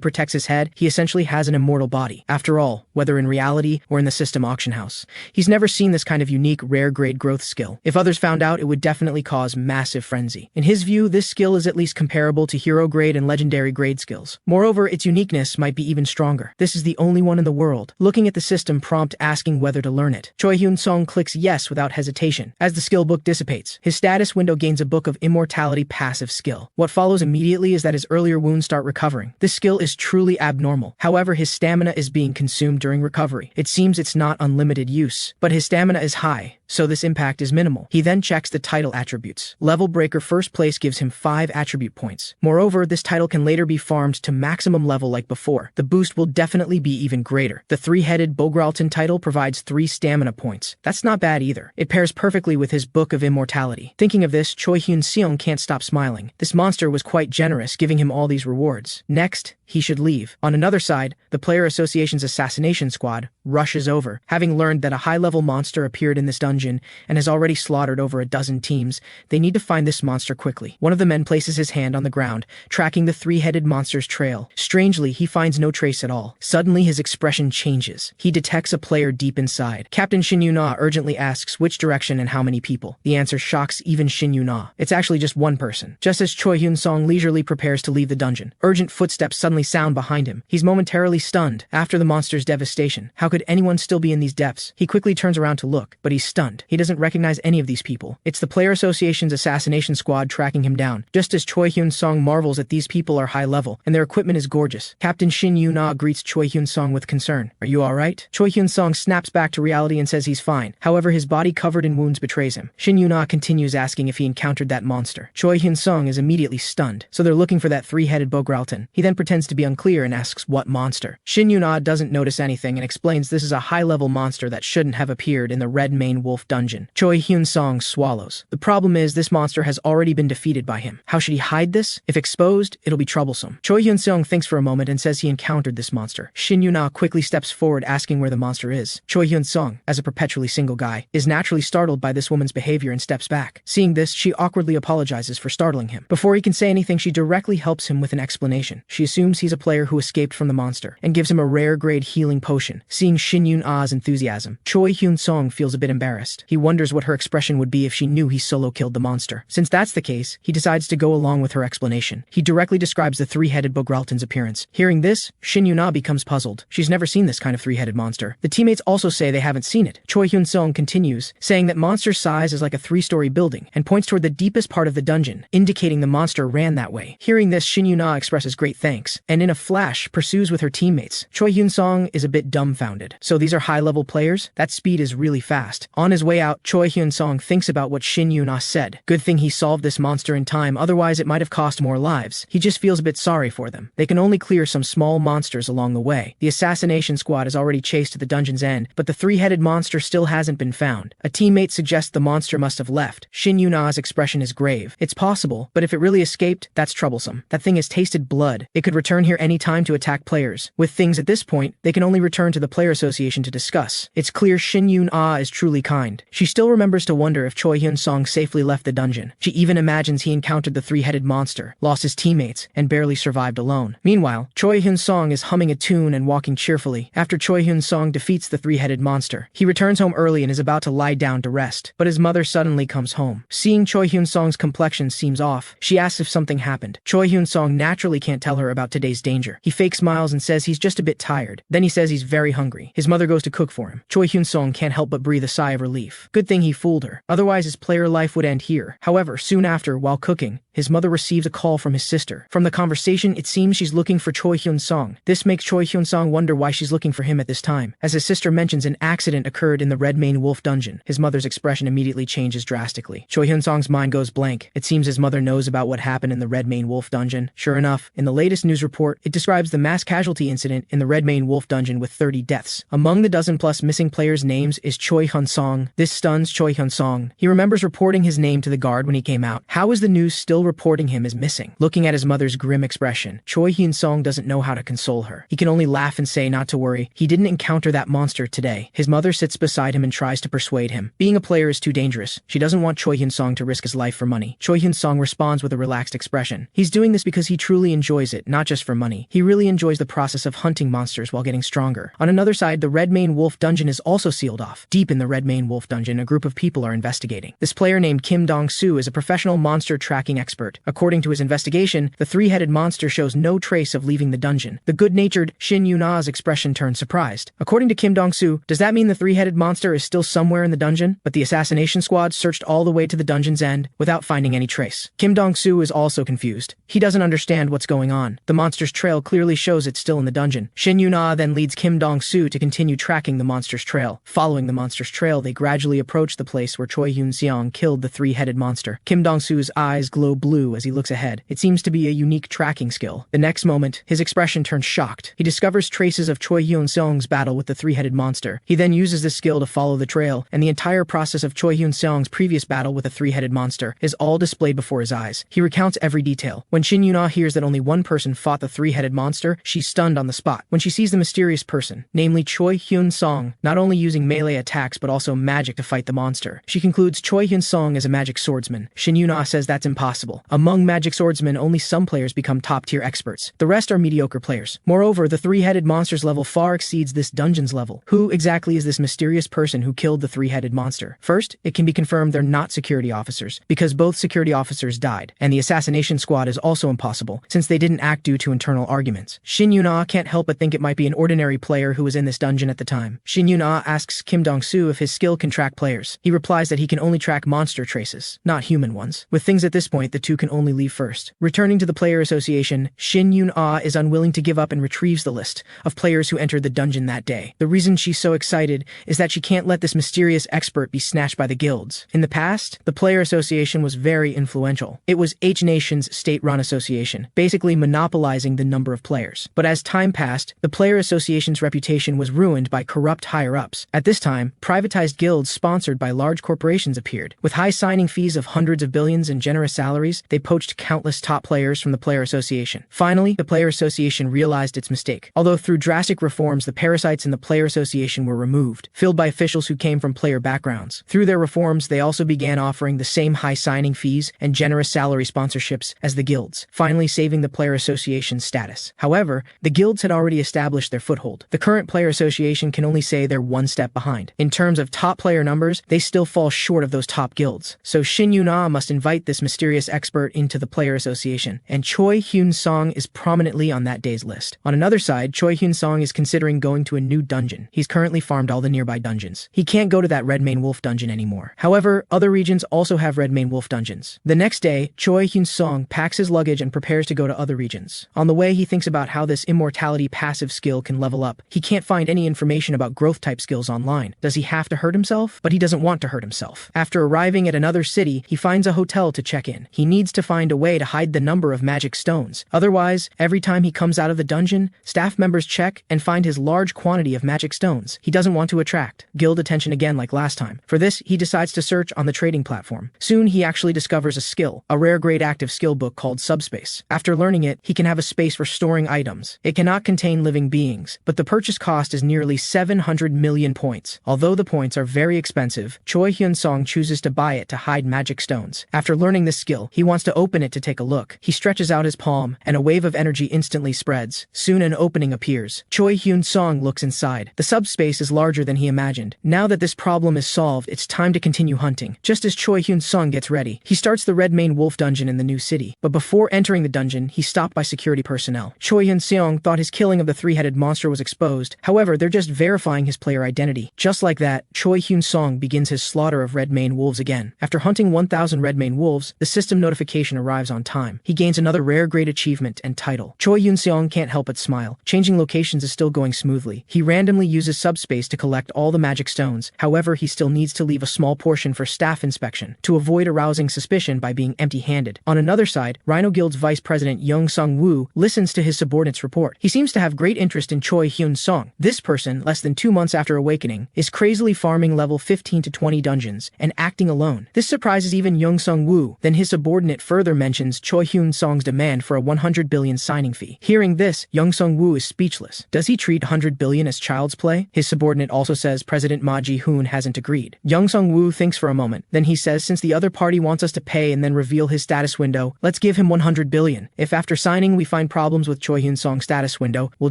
protects his head, he essentially has an immortal body. After all, whether in reality or in the system auction house, he's never seen this kind of unique rare grade growth skill. If others found out, it would definitely cause massive frenzy. In his view, this skill is at least comparable to hero grade and legendary grade skills. Moreover, its uniqueness might be even stronger. This is the only one in the world. Looking at the system prompt asking whether to learn it, Choi Hyun-seong clicks yes without hesitation. As the skill book dissipates, his status window gains a Book of Immortality passive skill. What follows immediately is that his earlier wounds start recovering. This skill is truly abnormal. However, his stamina is being consumed during recovery. It seems it's not unlimited use, but his stamina is high, so this impact is minimal. He then checks the title attributes. Level Breaker first place gives him 5 attribute points. Moreover, this title can later be farmed to maximum level like before. The boost will definitely be even greater. The three-headed Bogrelton title provides 3 stamina points. That's not bad either. It pairs perfectly with his Book of Immortality. Thinking of this, Choi Hyun-seong can't stop smiling. This monster was quite generous, giving him all these rewards. Next, he should leave. On another side, the Player Association's assassination squad rushes over. Having learned that a high-level monster appeared in this dungeon and has already slaughtered over a dozen teams, they need to find this monster quickly. One of the men places his hand on the ground, tracking the three-headed monster's trail. Strangely, he finds no trace at all. Suddenly, his expression changes. He detects a player deep inside. Captain Shin Yu-na urgently asks which direction and how many people. The answer shocks even Shin Yu-na. It's actually just one person. Just as Choi Hyun-seong leisurely prepares to leave the dungeon, urgent footsteps suddenly sound behind him. He's momentarily stunned. After the monster's devastation, how could anyone still be in these depths? He quickly turns around to look, but he's stunned. He doesn't recognize any of these people. It's the Player Association's assassination squad tracking him down. Just as Choi Hyun-seong marvels that these people are high level, and their equipment is gorgeous, Captain Shin Yu-na greets Choi Hyun-seong with concern. Are you alright? Choi Hyun-seong snaps back to reality and says he's fine. However, his body covered in wounds betrays him. Shin Yu-na continues asking if he encountered that monster. Choi Hyun-seong is immediately stunned. So they're looking for that three-headed Bogrelton. He then pretends to be unclear and asks what monster. Shin Yu-na doesn't notice anything and explains this is a high-level monster that shouldn't have appeared in the Red Mane Wolf dungeon. Choi Hyun-seong swallows. The problem is this monster has already been defeated by him. How should he hide this? If exposed, it'll be troublesome. Choi Hyun-seong thinks for a moment and says he encountered this monster. Shin Yu-na quickly steps forward asking where the monster is. Choi Hyun-seong, as a perpetually single guy, is naturally startled by this woman's behavior and steps back. Seeing this, she awkwardly apologizes for startling him. Before he can say anything, she directly helps him with an explanation. She assumes he's a player who escaped from the monster and gives him a rare grade healing potion. Seeing Shin Yu-na's enthusiasm, Choi Hyun-seong feels a bit embarrassed. He wonders what her expression would be if she knew he solo killed the monster. Since that's the case, he decides to go along with her explanation. He directly describes the three-headed Bogrelton's appearance. Hearing this, Shin Yu-na becomes puzzled. She's never seen this kind of three-headed monster. The teammates also say they haven't seen it. Choi Hyun-seong continues, saying that monster's size is like a 3-story building, and points toward the deepest part of the dungeon, indicating the monster ran that way. Hearing this, Shin Yu-na expresses great thanks, and in a flash, pursues with her teammates. Choi Hyun-seong is a bit dumbfounded. So these are high-level players? That speed is really fast. On his way out, Choi Hyun-seong thinks about what Shin Yu-na said. Good thing he solved this monster in time, otherwise it might have cost more lives. He just feels a bit sorry for them. They can only clear some small monsters along the way. The assassination squad is already chased to the dungeon's end, but the three-headed monster still hasn't been found. A teammate suggests the monster must have left. Shin Yu-na's expression is grave. It's possible, but if it really escaped, that's troublesome. That thing has tasted blood. It could return here any time to attack players. With things at this point, they can only return to the Player Association to discuss. It's clear Shin Yu-na is truly kind. She still remembers to wonder if Choi Hyun-seong safely left the dungeon. She even imagines he encountered the three-headed monster, lost his teammates, and barely survived alone. Meanwhile, Choi Hyun-seong is humming a tune and walking cheerfully. After Choi Hyun-seong defeats the three-headed monster, he returns home early and is about to lie down to rest, but his mother suddenly comes home. Seeing Choi Hyun-seong's complexion seems off, she asks if something happened. Choi Hyun-seong naturally can't tell her about today's danger. He fake smiles and says he's just a bit tired. Then he says he's very hungry. His mother goes to cook for him. Choi Hyun-seong can't help but breathe a sigh of relief. relief. Good thing he fooled her, otherwise his player life would end here. However, soon after, while cooking, his mother receives a call from his sister. From the conversation, it seems she's looking for Choi Hyun-seong. This makes Choi Hyun-seong wonder why she's looking for him at this time. As his sister mentions an accident occurred in the Red Mane Wolf dungeon, his mother's expression immediately changes drastically. Choi Hyun-seong's mind goes blank. It seems his mother knows about what happened in the Red Mane Wolf dungeon. Sure enough, in the latest news report, it describes the mass casualty incident in the Red Mane Wolf dungeon with 30 deaths. Among the dozen-plus missing players' names is Choi Hyun-seong. This stuns Choi Hyun-seong. He remembers reporting his name to the guard when he came out. How is the news still reporting him as missing? Looking at his mother's grim expression, Choi Hyun-seong doesn't know how to console her. He can only laugh and say not to worry. He didn't encounter that monster today. His mother sits beside him and tries to persuade him. Being a player is too dangerous. She doesn't want Choi Hyun-seong to risk his life for money. Choi Hyun-seong responds with a relaxed expression. He's doing this because he truly enjoys it, not just for money. He really enjoys the process of hunting monsters while getting stronger. On another side, the Red Mane Wolf dungeon is also sealed off. Deep in the Red Mane Wolf dungeon, a group of people are investigating. This player named Kim Dong-soo is a professional monster tracking expert. According to his investigation, the three-headed monster shows no trace of leaving the dungeon. The good-natured Shin Yun-a's expression turns surprised. According to Kim Dong-soo, does that mean the three-headed monster is still somewhere in the dungeon? But the assassination squad searched all the way to the dungeon's end without finding any trace. Kim Dong-soo is also confused. He doesn't understand what's going on. The monster's trail clearly shows it's still in the dungeon. Shin Yun-a then leads Kim Dong-soo to continue tracking the monster's trail. Following the monster's trail, they gradually approach the place where Choi Hyun-seong killed the three-headed monster. Kim Dong-soo's eyes glow blue as he looks ahead. It seems to be a unique tracking skill. The next moment, his expression turns shocked. He discovers traces of Choi Hyun-seong's battle with the three-headed monster. He then uses this skill to follow the trail, and the entire process of Choi Hyun-seong's previous battle with the three-headed monster is all displayed before his eyes. He recounts every detail. When Shin Yun-a hears that only one person fought the three-headed monster, she's stunned on the spot. When she sees the mysterious person, namely Choi Hyun-seong, not only using melee attacks but also magic to fight the monster, she concludes Choi Hyun-seong is a magic swordsman. Shin Yun-a says that's impossible. Among magic swordsmen, only some players become top-tier experts. The rest are mediocre players. Moreover, the three-headed monster's level far exceeds this dungeon's level. Who exactly is this mysterious person who killed the three-headed monster? First, it can be confirmed they're not security officers, because both security officers died, and the assassination squad is also impossible, since they didn't act due to internal arguments. Shin Yun-a can't help but think it might be an ordinary player who was in this dungeon at the time. Shin Yun-a asks Kim Dong-soo if his skill can track players. He replies that he can only track monster traces, not human ones. With things at this point, the two can only leave first. Returning to the player association, Shin Yun-a is unwilling to give up and retrieves the list of players who entered the dungeon that day. The reason she's so excited is that she can't let this mysterious expert be snatched by the guilds. In the past, the player association was very influential. It was H Nation's state-run association, basically monopolizing the number of players. But as time passed, the player association's reputation was ruined by corrupt higher-ups. At this time, privatized guilds sponsored by large corporations appeared. With high signing fees of hundreds of billions and generous salaries, they poached countless top players from the player association. Finally, the player association realized its mistake. Although through drastic reforms, the parasites in the player association were removed, filled by officials who came from player backgrounds. Through their reforms, they also began offering the same high signing fees and generous salary sponsorships as the guilds, finally saving the player association's status. However, the guilds had already established their foothold. The current player association can only say they're one step behind. In terms of top player numbers, they still fall short of those top guilds. So Shin Yun-a must invite this mysterious expert into the player association, and Choi Hyun-seong is prominently on that day's list. On another side, Choi Hyun-seong is considering going to a new dungeon. He's currently farmed all the nearby dungeons. He can't go to that Red Mane Wolf dungeon anymore. However, other regions also have Red Mane Wolf dungeons. The next day, Choi Hyun-seong packs his luggage and prepares to go to other regions. On the way, he thinks about how this immortality passive skill can level up. He can't find any information about growth-type skills online. Does he have to hurt himself? But he doesn't want to hurt himself. After arriving at another city, he finds a hotel to check in. He needs to find a way to hide the number of magic stones. Otherwise, every time he comes out of the dungeon, staff members check and find his large quantity of magic stones. He doesn't want to attract guild attention again like last time. For this, he decides to search on the trading platform. Soon, he actually discovers a skill, a rare grade active skill book called Subspace. After learning it, he can have a space for storing items. It cannot contain living beings, but the purchase cost is nearly 700 million points. Although the points are very expensive, Choi Hyun-seong chooses to buy it to hide magic stones. After learning this skill, he wants to open it to take a look. He stretches out his palm, and a wave of energy instantly spreads. Soon an opening appears. Choi Hyun-seong looks inside. The subspace is larger than he imagined. Now that this problem is solved, it's time to continue hunting. Just as Choi Hyun-seong gets ready, he starts the Red Mane Wolf dungeon in the new city. But before entering the dungeon, he's stopped by security personnel. Choi Hyun-seong thought his killing of the three-headed monster was exposed. However, they're just verifying his player identity. Just like that, Choi Choi Hyun-seong begins his slaughter of red mane wolves again. After hunting 1,000 red mane wolves, the system notification arrives on time. He gains another rare grade achievement and title. Choi Hyun-seong can't help but smile. Changing locations is still going smoothly. He randomly uses subspace to collect all the magic stones. However, he still needs to leave a small portion for staff inspection to avoid arousing suspicion by being empty-handed. On another side, Rhino Guild's Vice President Young Sung-woo listens to his subordinate's report. He seems to have great interest in Choi Hyun-seong. This person, less than 2 months after awakening, is crazily farming level 15 to 20 dungeons and acting alone. This surprises even Young Sung-woo. Then his subordinate further mentions Choi Hyun-seong's demand for a 100 billion signing fee. Hearing this, Young Sung-woo is speechless. Does he treat 100 billion as child's play? His subordinate also says President Ma Ji-hoon hasn't agreed. Young Sung-woo thinks for a moment. Then he says since the other party wants us to pay and then reveal his status window, let's give him 100 billion. If after signing we find problems with Choi Hyun-seong's status window, we'll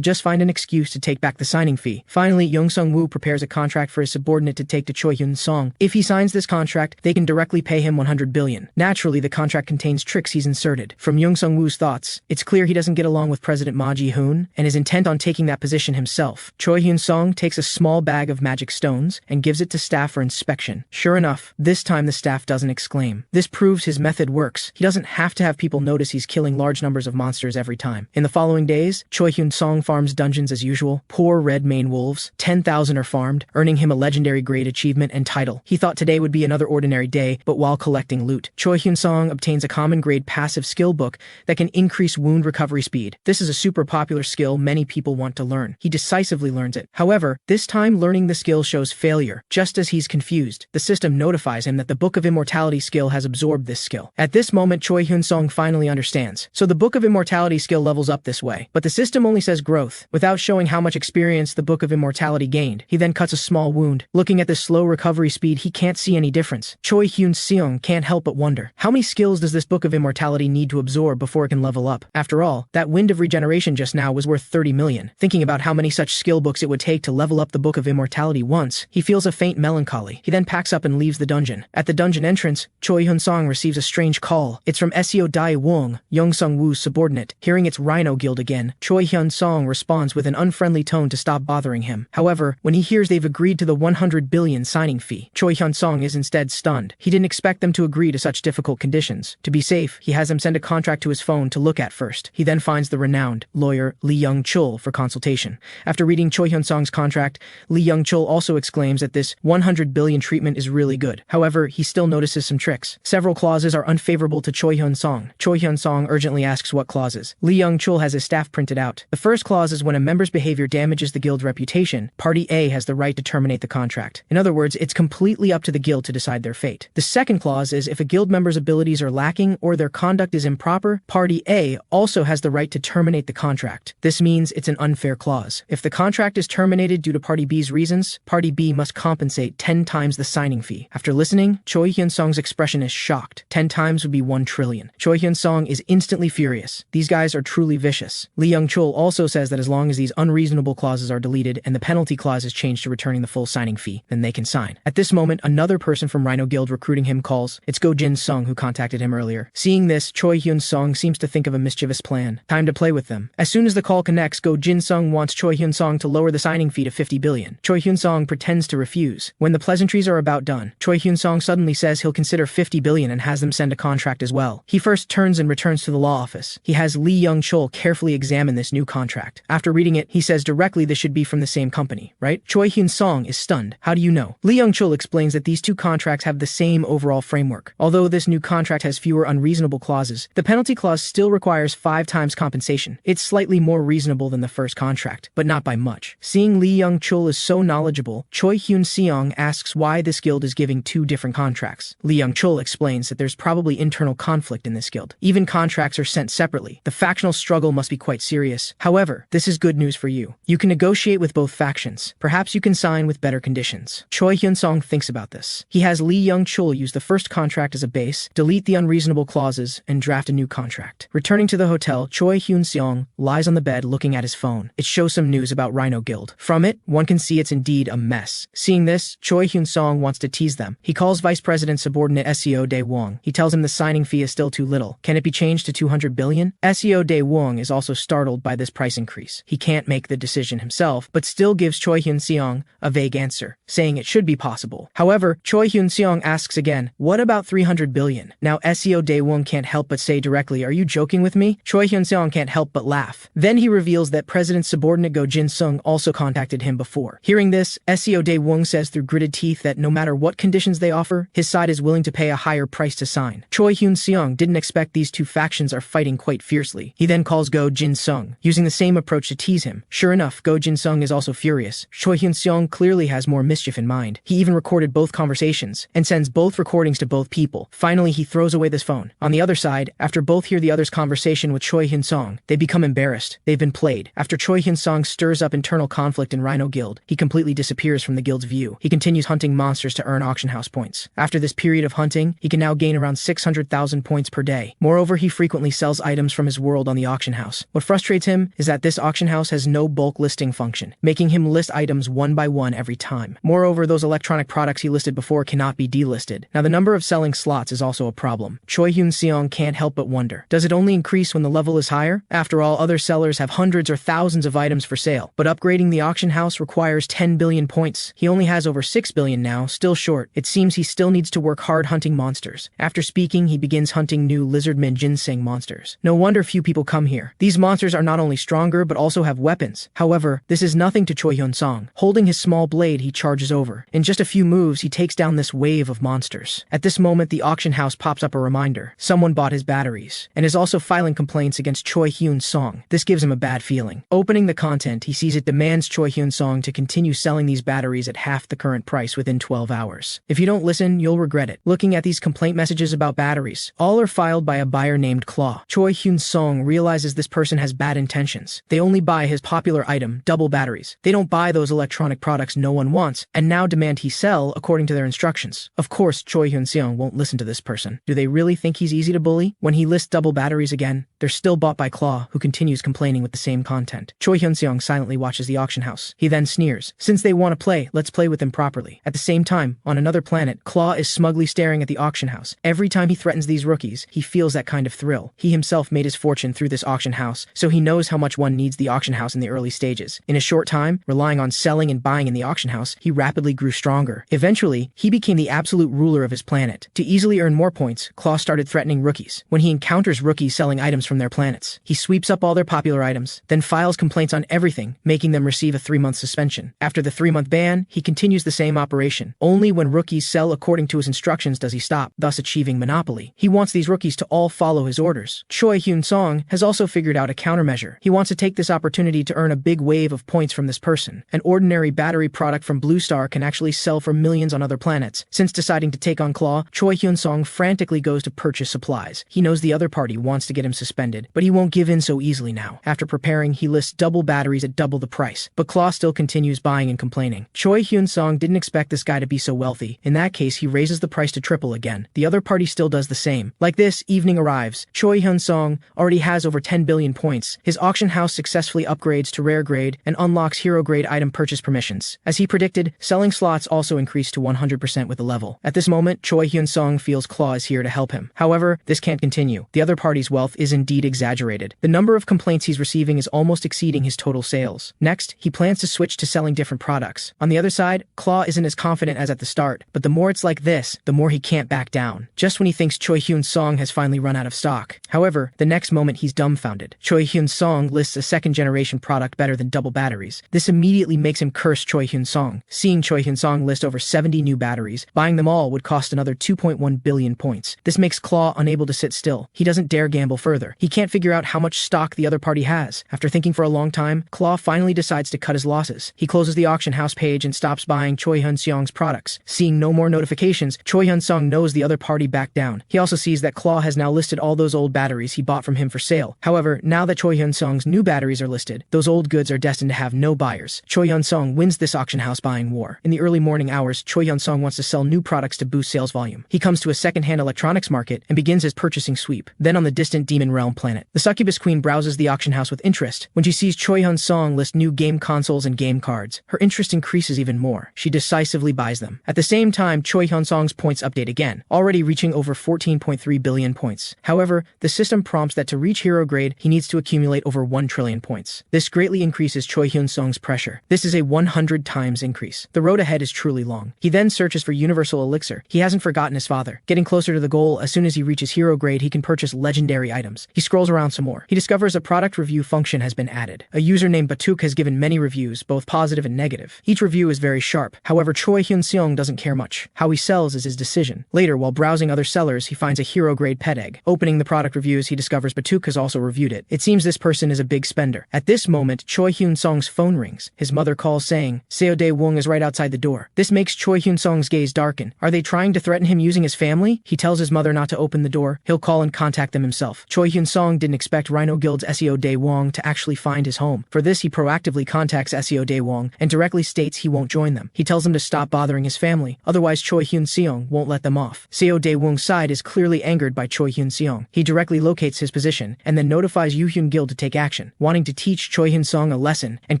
just find an excuse to take back the signing fee. Finally, Young Sung-woo prepares a contract for his subordinate to take to Choi Hyun-seong. If he signs this contract, they can directly pay him 100 billion. Naturally, the contract contains tricks he's inserted. From Young Sung-woo's thoughts, it's clear he doesn't get along with President Ma Ji-hoon and is intent on taking that position himself. Choi Hyun-seong takes a small bag of magic stones and gives it to staff for inspection. Sure enough, this time the staff doesn't exclaim. This proves his method works. He doesn't have to have people notice he's killing large numbers of monsters every time. In the following days, Choi Hyun-seong farms dungeons as usual. Poor red mane wolves. 10,000 are farmed, earning him a legendary grade achievement and title. He thought today would be another ordinary day, but while collecting loot, Choi Hyun-seong obtains a common grade passive skill book that can increase wound recovery speed. This is a super popular skill many people want to learn. He decisively learns it. However, this time learning the skill shows failure. Just as he's confused, the system notifies him that the Book of Immortality skill has absorbed this skill. At this moment, Choi Hyun-seong finally understands. So the Book of Immortality skill levels up this way, but the system only says growth, without showing how much experience the Book of Immortality gained. He then cuts a small wound. Looking at the slow recovery speed, he can't see any difference. Choi Hyun-seong can't help but wonder, how many skills does this Book of Immortality need to absorb before it can level up? After all, that wind of regeneration just now was worth 30 million. Thinking about how many such skill books it would take to level up the Book of Immortality once, he feels a faint melancholy. He then packs up and leaves the dungeon. At the dungeon entrance, Choi Hyun-seong receives a strange call. It's from Seo Dae-wong, Young Sung-woo's subordinate. Hearing it's Rhino Guild again, Choi Hyun-seong responds with an unfriendly tone to stop bothering him. However, when he hears they've agreed to the 100 billion signing fee, Choi Hyun-seong is instead stunned. He didn't expect them to agree to such difficult conditions. To be safe, he has them send a contract to his phone to look at first. He then finds the renowned lawyer Lee Young-chul for consultation. After reading Choi Hyun-seong's contract, Lee Young-chul also exclaims that this 100 billion treatment is really good. However, he still notices some tricks. Several clauses are unfavorable to Choi Hyun-seong. Choi Hyun-seong urgently asks what clauses. Lee Young-chul has his staff printed out. The first clause is when a member's behavior damages the guild's reputation, Party A has the right to terminate the contract. In other words, it's completely up to the guild to decide their fate. The second clause is if a guild member's abilities are lacking or their conduct is improper, Party A also has the right to terminate the contract. This means it's an unfair clause. If the contract is terminated due to Party B's reasons, Party B must compensate 10 times the signing fee. After listening, Choi Hyun-seong's expression is shocked. 10 times would be 1 trillion. Choi Hyun-seong is instantly furious. These guys are truly vicious. Lee Young-chul also says that as long as these unreasonable clauses are deleted and the penalty clause is changed to returning the full signing fee, then they can sign. At this moment, another person from Rhino Guild recruiting him calls. It's Go Jin-sung who contacted him earlier. Seeing this, Choi Hyun-seong seems to think of a mischievous plan. Time to play with them. As soon as the call connects, Go Jin-sung wants Choi Hyun-seong to lower the signing fee to 50 billion. Choi Hyun-seong pretends to refuse. When the pleasantries are about done, Choi Hyun-seong suddenly says he'll consider 50 billion and has them send a contract as well. He first turns and returns to the law office. He has Lee Young-chul carefully examine this new contract. After reading it, he says directly this should be from the same company, right? Choi Hyun-seong is stunned. How do you know? Lee Young-chul explains that these two contracts have the same overall framework. Although this new contract has fewer unreasonable clauses, the penalty clause still requires 5 times compensation. It's slightly more reasonable than the first contract, but not by much. Seeing Lee Young-chul is so knowledgeable, Choi Hyun-seong asks why this guild is giving 2 different contracts. Lee Young-chul explains that there's probably internal conflict in this guild. Even contracts are sent separately. The factional struggle must be quite serious. However, this is good news for you. You can negotiate with both factions. Perhaps you can sign with better conditions. Choi Hyun-seong thinks about this. He has Lee Young-chul use the first contract as a base, delete the unreasonable clauses, and draft a new contract. Returning to the hotel, Choi Hyun-seong lies on the bed looking at his phone. It shows some news about Rhino Guild. From it, one can see it's indeed a mess. Seeing this, Choi Hyun-seong wants to tease them. He calls Vice President subordinate Seo Dae-wong. He tells him the signing fee is still too little. Can it be changed to 200 billion? Seo Dae-wong is also startled by this price increase. He can't make the decision himself, but still gives Choi Hyun-seong a vague answer, saying saying it should be possible. However, Choi Hyun-seong asks again, what about 300 billion? Now SEO Daewon can't help but say directly, are you joking with me? Choi Hyun-seong can't help but laugh. Then he reveals that President's subordinate Go Jin-sung also contacted him before. Hearing this, SEO Daewon says through gritted teeth that no matter what conditions they offer, his side is willing to pay a higher price to sign. Choi Hyun-seong didn't expect these two factions are fighting quite fiercely. He then calls Go Jin-sung, using the same approach to tease him. Sure enough, Go Jin-sung is also furious. Choi Hyun-seong clearly has more mischief in mind. He even recorded both conversations and sends both recordings to both people. Finally, he throws away this phone. On the other side, after both hear the other's conversation with Choi Hyun-seong, they become embarrassed. They've been played. After Choi Hyun-seong stirs up internal conflict in Rhino Guild, he completely disappears from the guild's view. He continues hunting monsters to earn auction house points. After this period of hunting, he can now gain around 600,000 points per day. Moreover, he frequently sells items from his world on the auction house. What frustrates him is that this auction house has no bulk listing function, making him list items one by one every time. Moreover, those electronic products he listed before cannot be delisted. Now, the number of selling slots is also a problem. Choi Hyun-seong can't help but wonder, does it only increase when the level is higher? After all, other sellers have hundreds or thousands of items for sale, but upgrading the auction house requires 10 billion points. He only has over 6 billion now, still short. It seems he still needs to work hard hunting monsters. After speaking, he begins hunting new lizardman ginseng monsters. No wonder few people come here. These monsters are not only stronger, but also have weapons. However, this is nothing to Choi Hyun-seong. Holding his small blade, he charges over. In just a few moves, he takes down this wave of monsters. At this moment, the auction house pops up a reminder. Someone bought his batteries, and is also filing complaints against Choi Hyun-seong. This gives him a bad feeling. Opening the content, he sees it demands Choi Hyun-seong to continue selling these batteries at half the current price within 12 hours. If you don't listen, you'll regret it. Looking at these complaint messages about batteries, all are filed by a buyer named Claw. Choi Hyun-seong realizes this person has bad intentions. They only buy his popular item, double batteries. They don't buy those electronic products no one wants, and now demand he sell according to their instructions. Of course, Choi Hyun-seong won't listen to this person. Do they really think he's easy to bully? When he lists double batteries again, they're still bought by Claw, who continues complaining with the same content. Choi Hyun-seong silently watches the auction house. He then sneers. Since they want to play, let's play with them properly. At the same time, on another planet, Claw is smugly staring at the auction house. Every time he threatens these rookies, he feels that kind of thrill. He himself made his fortune through this auction house, so he knows how much one needs the auction house in the early stages. In a short time, relying on selling and buying in the auction house, he rapidly grew stronger. Eventually, he became the absolute ruler of his planet. To easily earn more points, Claw started threatening rookies. When he encounters rookies selling items from their planets, he sweeps up all their popular items, then files complaints on everything, making them receive a 3-month suspension. After the 3-month ban, he continues the same operation. Only when rookies sell according to his instructions does he stop, thus achieving monopoly. He wants these rookies to all follow his orders. Choi Hyun-seong has also figured out a countermeasure. He wants to take this opportunity to earn a big wave of points from this person. An ordinary battery product from Blue Star can actually sell for millions on other planets. Since deciding to take on Claw, Choi Hyun-seong frantically goes to purchase supplies. He knows the other party wants to get him suspended, but he won't give in so easily now. After preparing, he lists double batteries at double the price, but Claw still continues buying and complaining. Choi Hyun-seong didn't expect this guy to be so wealthy. In that case, he raises the price to triple again. The other party still does the same. Like this, evening arrives. Choi Hyun-seong already has over 10 billion points. His auction house successfully upgrades to rare grade and unlocks hero grade item purchase permissions. As he predicted, selling slots also increased to 100% with the level. At this moment, Choi Hyun-seong feels Claw is here to help him. However, this can't continue. The other party's wealth is indeed exaggerated. The number of complaints he's receiving is almost exceeding his total sales. Next, he plans to switch to selling different products. On the other side, Claw isn't as confident as at the start, but the more it's like this, the more he can't back down. Just when he thinks Choi Hyun-seong has finally run out of stock. However, the next moment he's dumbfounded. Choi Hyun-seong lists a second-generation product better than double batteries. This immediately makes him curse Choi Hyun-seong. Seeing Choi Hyun-seong list over 70 new batteries, buying them all would cost another 2.1 billion points. This makes Claw unable to sit still. He doesn't dare gamble further. He can't figure out how much stock the other party has. After thinking for a long time, Claw finally decides to cut his losses. He closes the auction house page and stops buying Choi Hyun-seong's products. Seeing no more notifications, Choi Hyun-seong knows the other party backed down. He also sees that Claw has now listed all those old batteries he bought from him for sale. However, now that Choi Hyun-seong's new batteries are listed, those old goods are destined to have no buyers. Choi Hyun-seong wins this auction house buying war. In the early morning hours, Choi Hyun-seong wants to sell new products to boost sales volume. He comes to a second-hand electronics market and begins his purchasing sweep. Then on the distant Demon Realm planet, the succubus queen browses the auction house with interest. When she sees Choi Hyun-seong list new game consoles and game cards, her interest increases even more. She decisively buys them. At the same time, Choi Hyun-seong's points update again, already reaching over 14.3 billion points. However, the system prompts that to reach hero grade, he needs to accumulate over 1 trillion points. This greatly increases Choi Hyun-seong's pressure. This is a 100 times increase. The road ahead is truly long. He then searches for universal elixir. He hasn't forgotten his father. Getting closer to the goal, as soon as he reaches hero grade, he can purchase legendary items. He scrolls around some more. He discovers a product review function has been added. A user named Batuk has given many reviews, both positive and negative. Each review is very sharp. However, Choi Hyun-seong doesn't care much. How he sells is his decision. Later, while browsing other sellers, he finds a hero grade pet egg. Opening the product reviews, he discovers Batuk has also reviewed it. It seems this person is a big spender. At this moment, Choi Hyun-seong's phone rings. His mother calls saying, Seo Dae-woong is right outside the door. This makes Choi Hyun-seong's gaze darken. Are they trying to threaten him using his family? He tells his mother not to open the door. He'll call and contact them himself. Choi Hyun-seong didn't expect Rhino Guild's Seo Dae-woong to actually find his home. For this, he proactively contacts Seo Dae-woong and directly states he won't join them. He tells him to stop bothering his family, otherwise Choi Hyun-seong won't let them off. Seo Dae-woong's side is clearly angered by Choi Hyun-seong. He directly locates his position and then notifies Yuhyun Guild to take action, wanting to teach Choi Hyun-seong a lesson and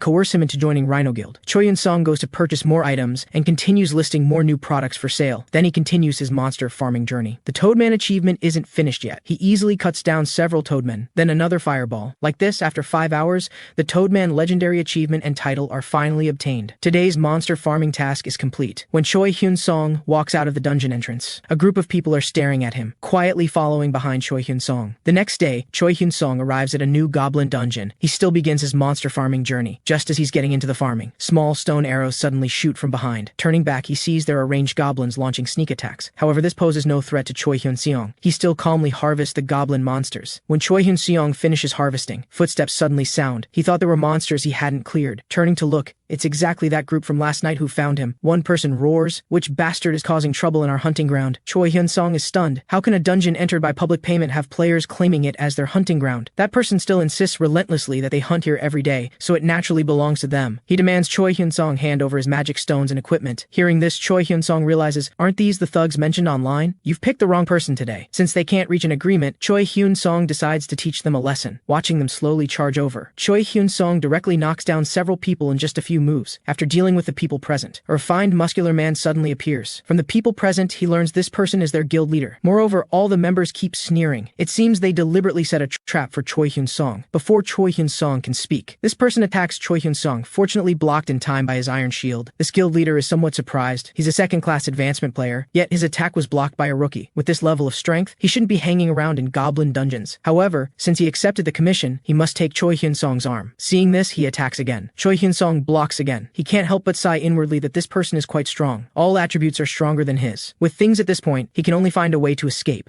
coerce him into joining Rhino Guild. Choi Hyun-seong goes to purchase more items and continues listing more new products for sale. Then he continues his monster farming journey. The Toadman achievement isn't finished yet. He easily cuts down several Toadmen, then another fireball. Like this, after 5 hours, the Toadman legendary achievement and title are finally obtained. Today's monster farming task is complete. When Choi Hyun-seong walks out of the dungeon entrance, a group of people are staring at him, quietly following behind Choi Hyun-seong. The next day, Choi Hyun-seong arrives at a new goblin dungeon. He still begins his monster farming journey. Just as he's getting into the farming, small stone arrows suddenly shoot from behind. Turning back, he sees there are ranged goblins launching sneak attacks. However, this poses no threat to Choi Hyun-seong. He still calmly harvests the goblin monsters. When Choi Hyun-seong finishes harvesting, footsteps suddenly sound. He thought there were monsters he hadn't cleared. Turning to look, it's exactly that group from last night who found him. One person roars, "Which bastard is causing trouble in our hunting ground?" Choi Hyun-seong is stunned. How can a dungeon entered by public payment have players claiming it as their hunting ground? That person still insists relentlessly that they hunt here every day, so it naturally belongs to them. He demands Choi Hyun-seong hand over his magic stones and equipment. Hearing this, Choi Hyun-seong realizes, aren't these the thugs mentioned online? You've picked the wrong person today. Since they can't reach an agreement, Choi Hyun-seong decides to teach them a lesson. Watching them slowly charge over, Choi Hyun-seong directly knocks down several people in just a few moves. After dealing with the people present, a refined muscular man suddenly appears. From the people present, he learns this person is their guild leader. Moreover, all the members keep sneering. It seems they deliberately set a trap for Choi Hyun-seong. Before Choi Hyun-seong can speak, this person attacks Choi Hyun-seong, fortunately blocked in time by his iron shield. This guild leader is somewhat surprised. He's a second-class advancement player, yet his attack was blocked by a rookie. With this level of strength, he shouldn't be hanging around in goblin dungeons. However, since he accepted the commission, he must take Choi Hyun-seong's arm. Seeing this, he attacks again. Choi Hyun-seong blocks again. He can't help but sigh inwardly that this person is quite strong. All attributes are stronger than his. With things at this point, he can only find a way to escape.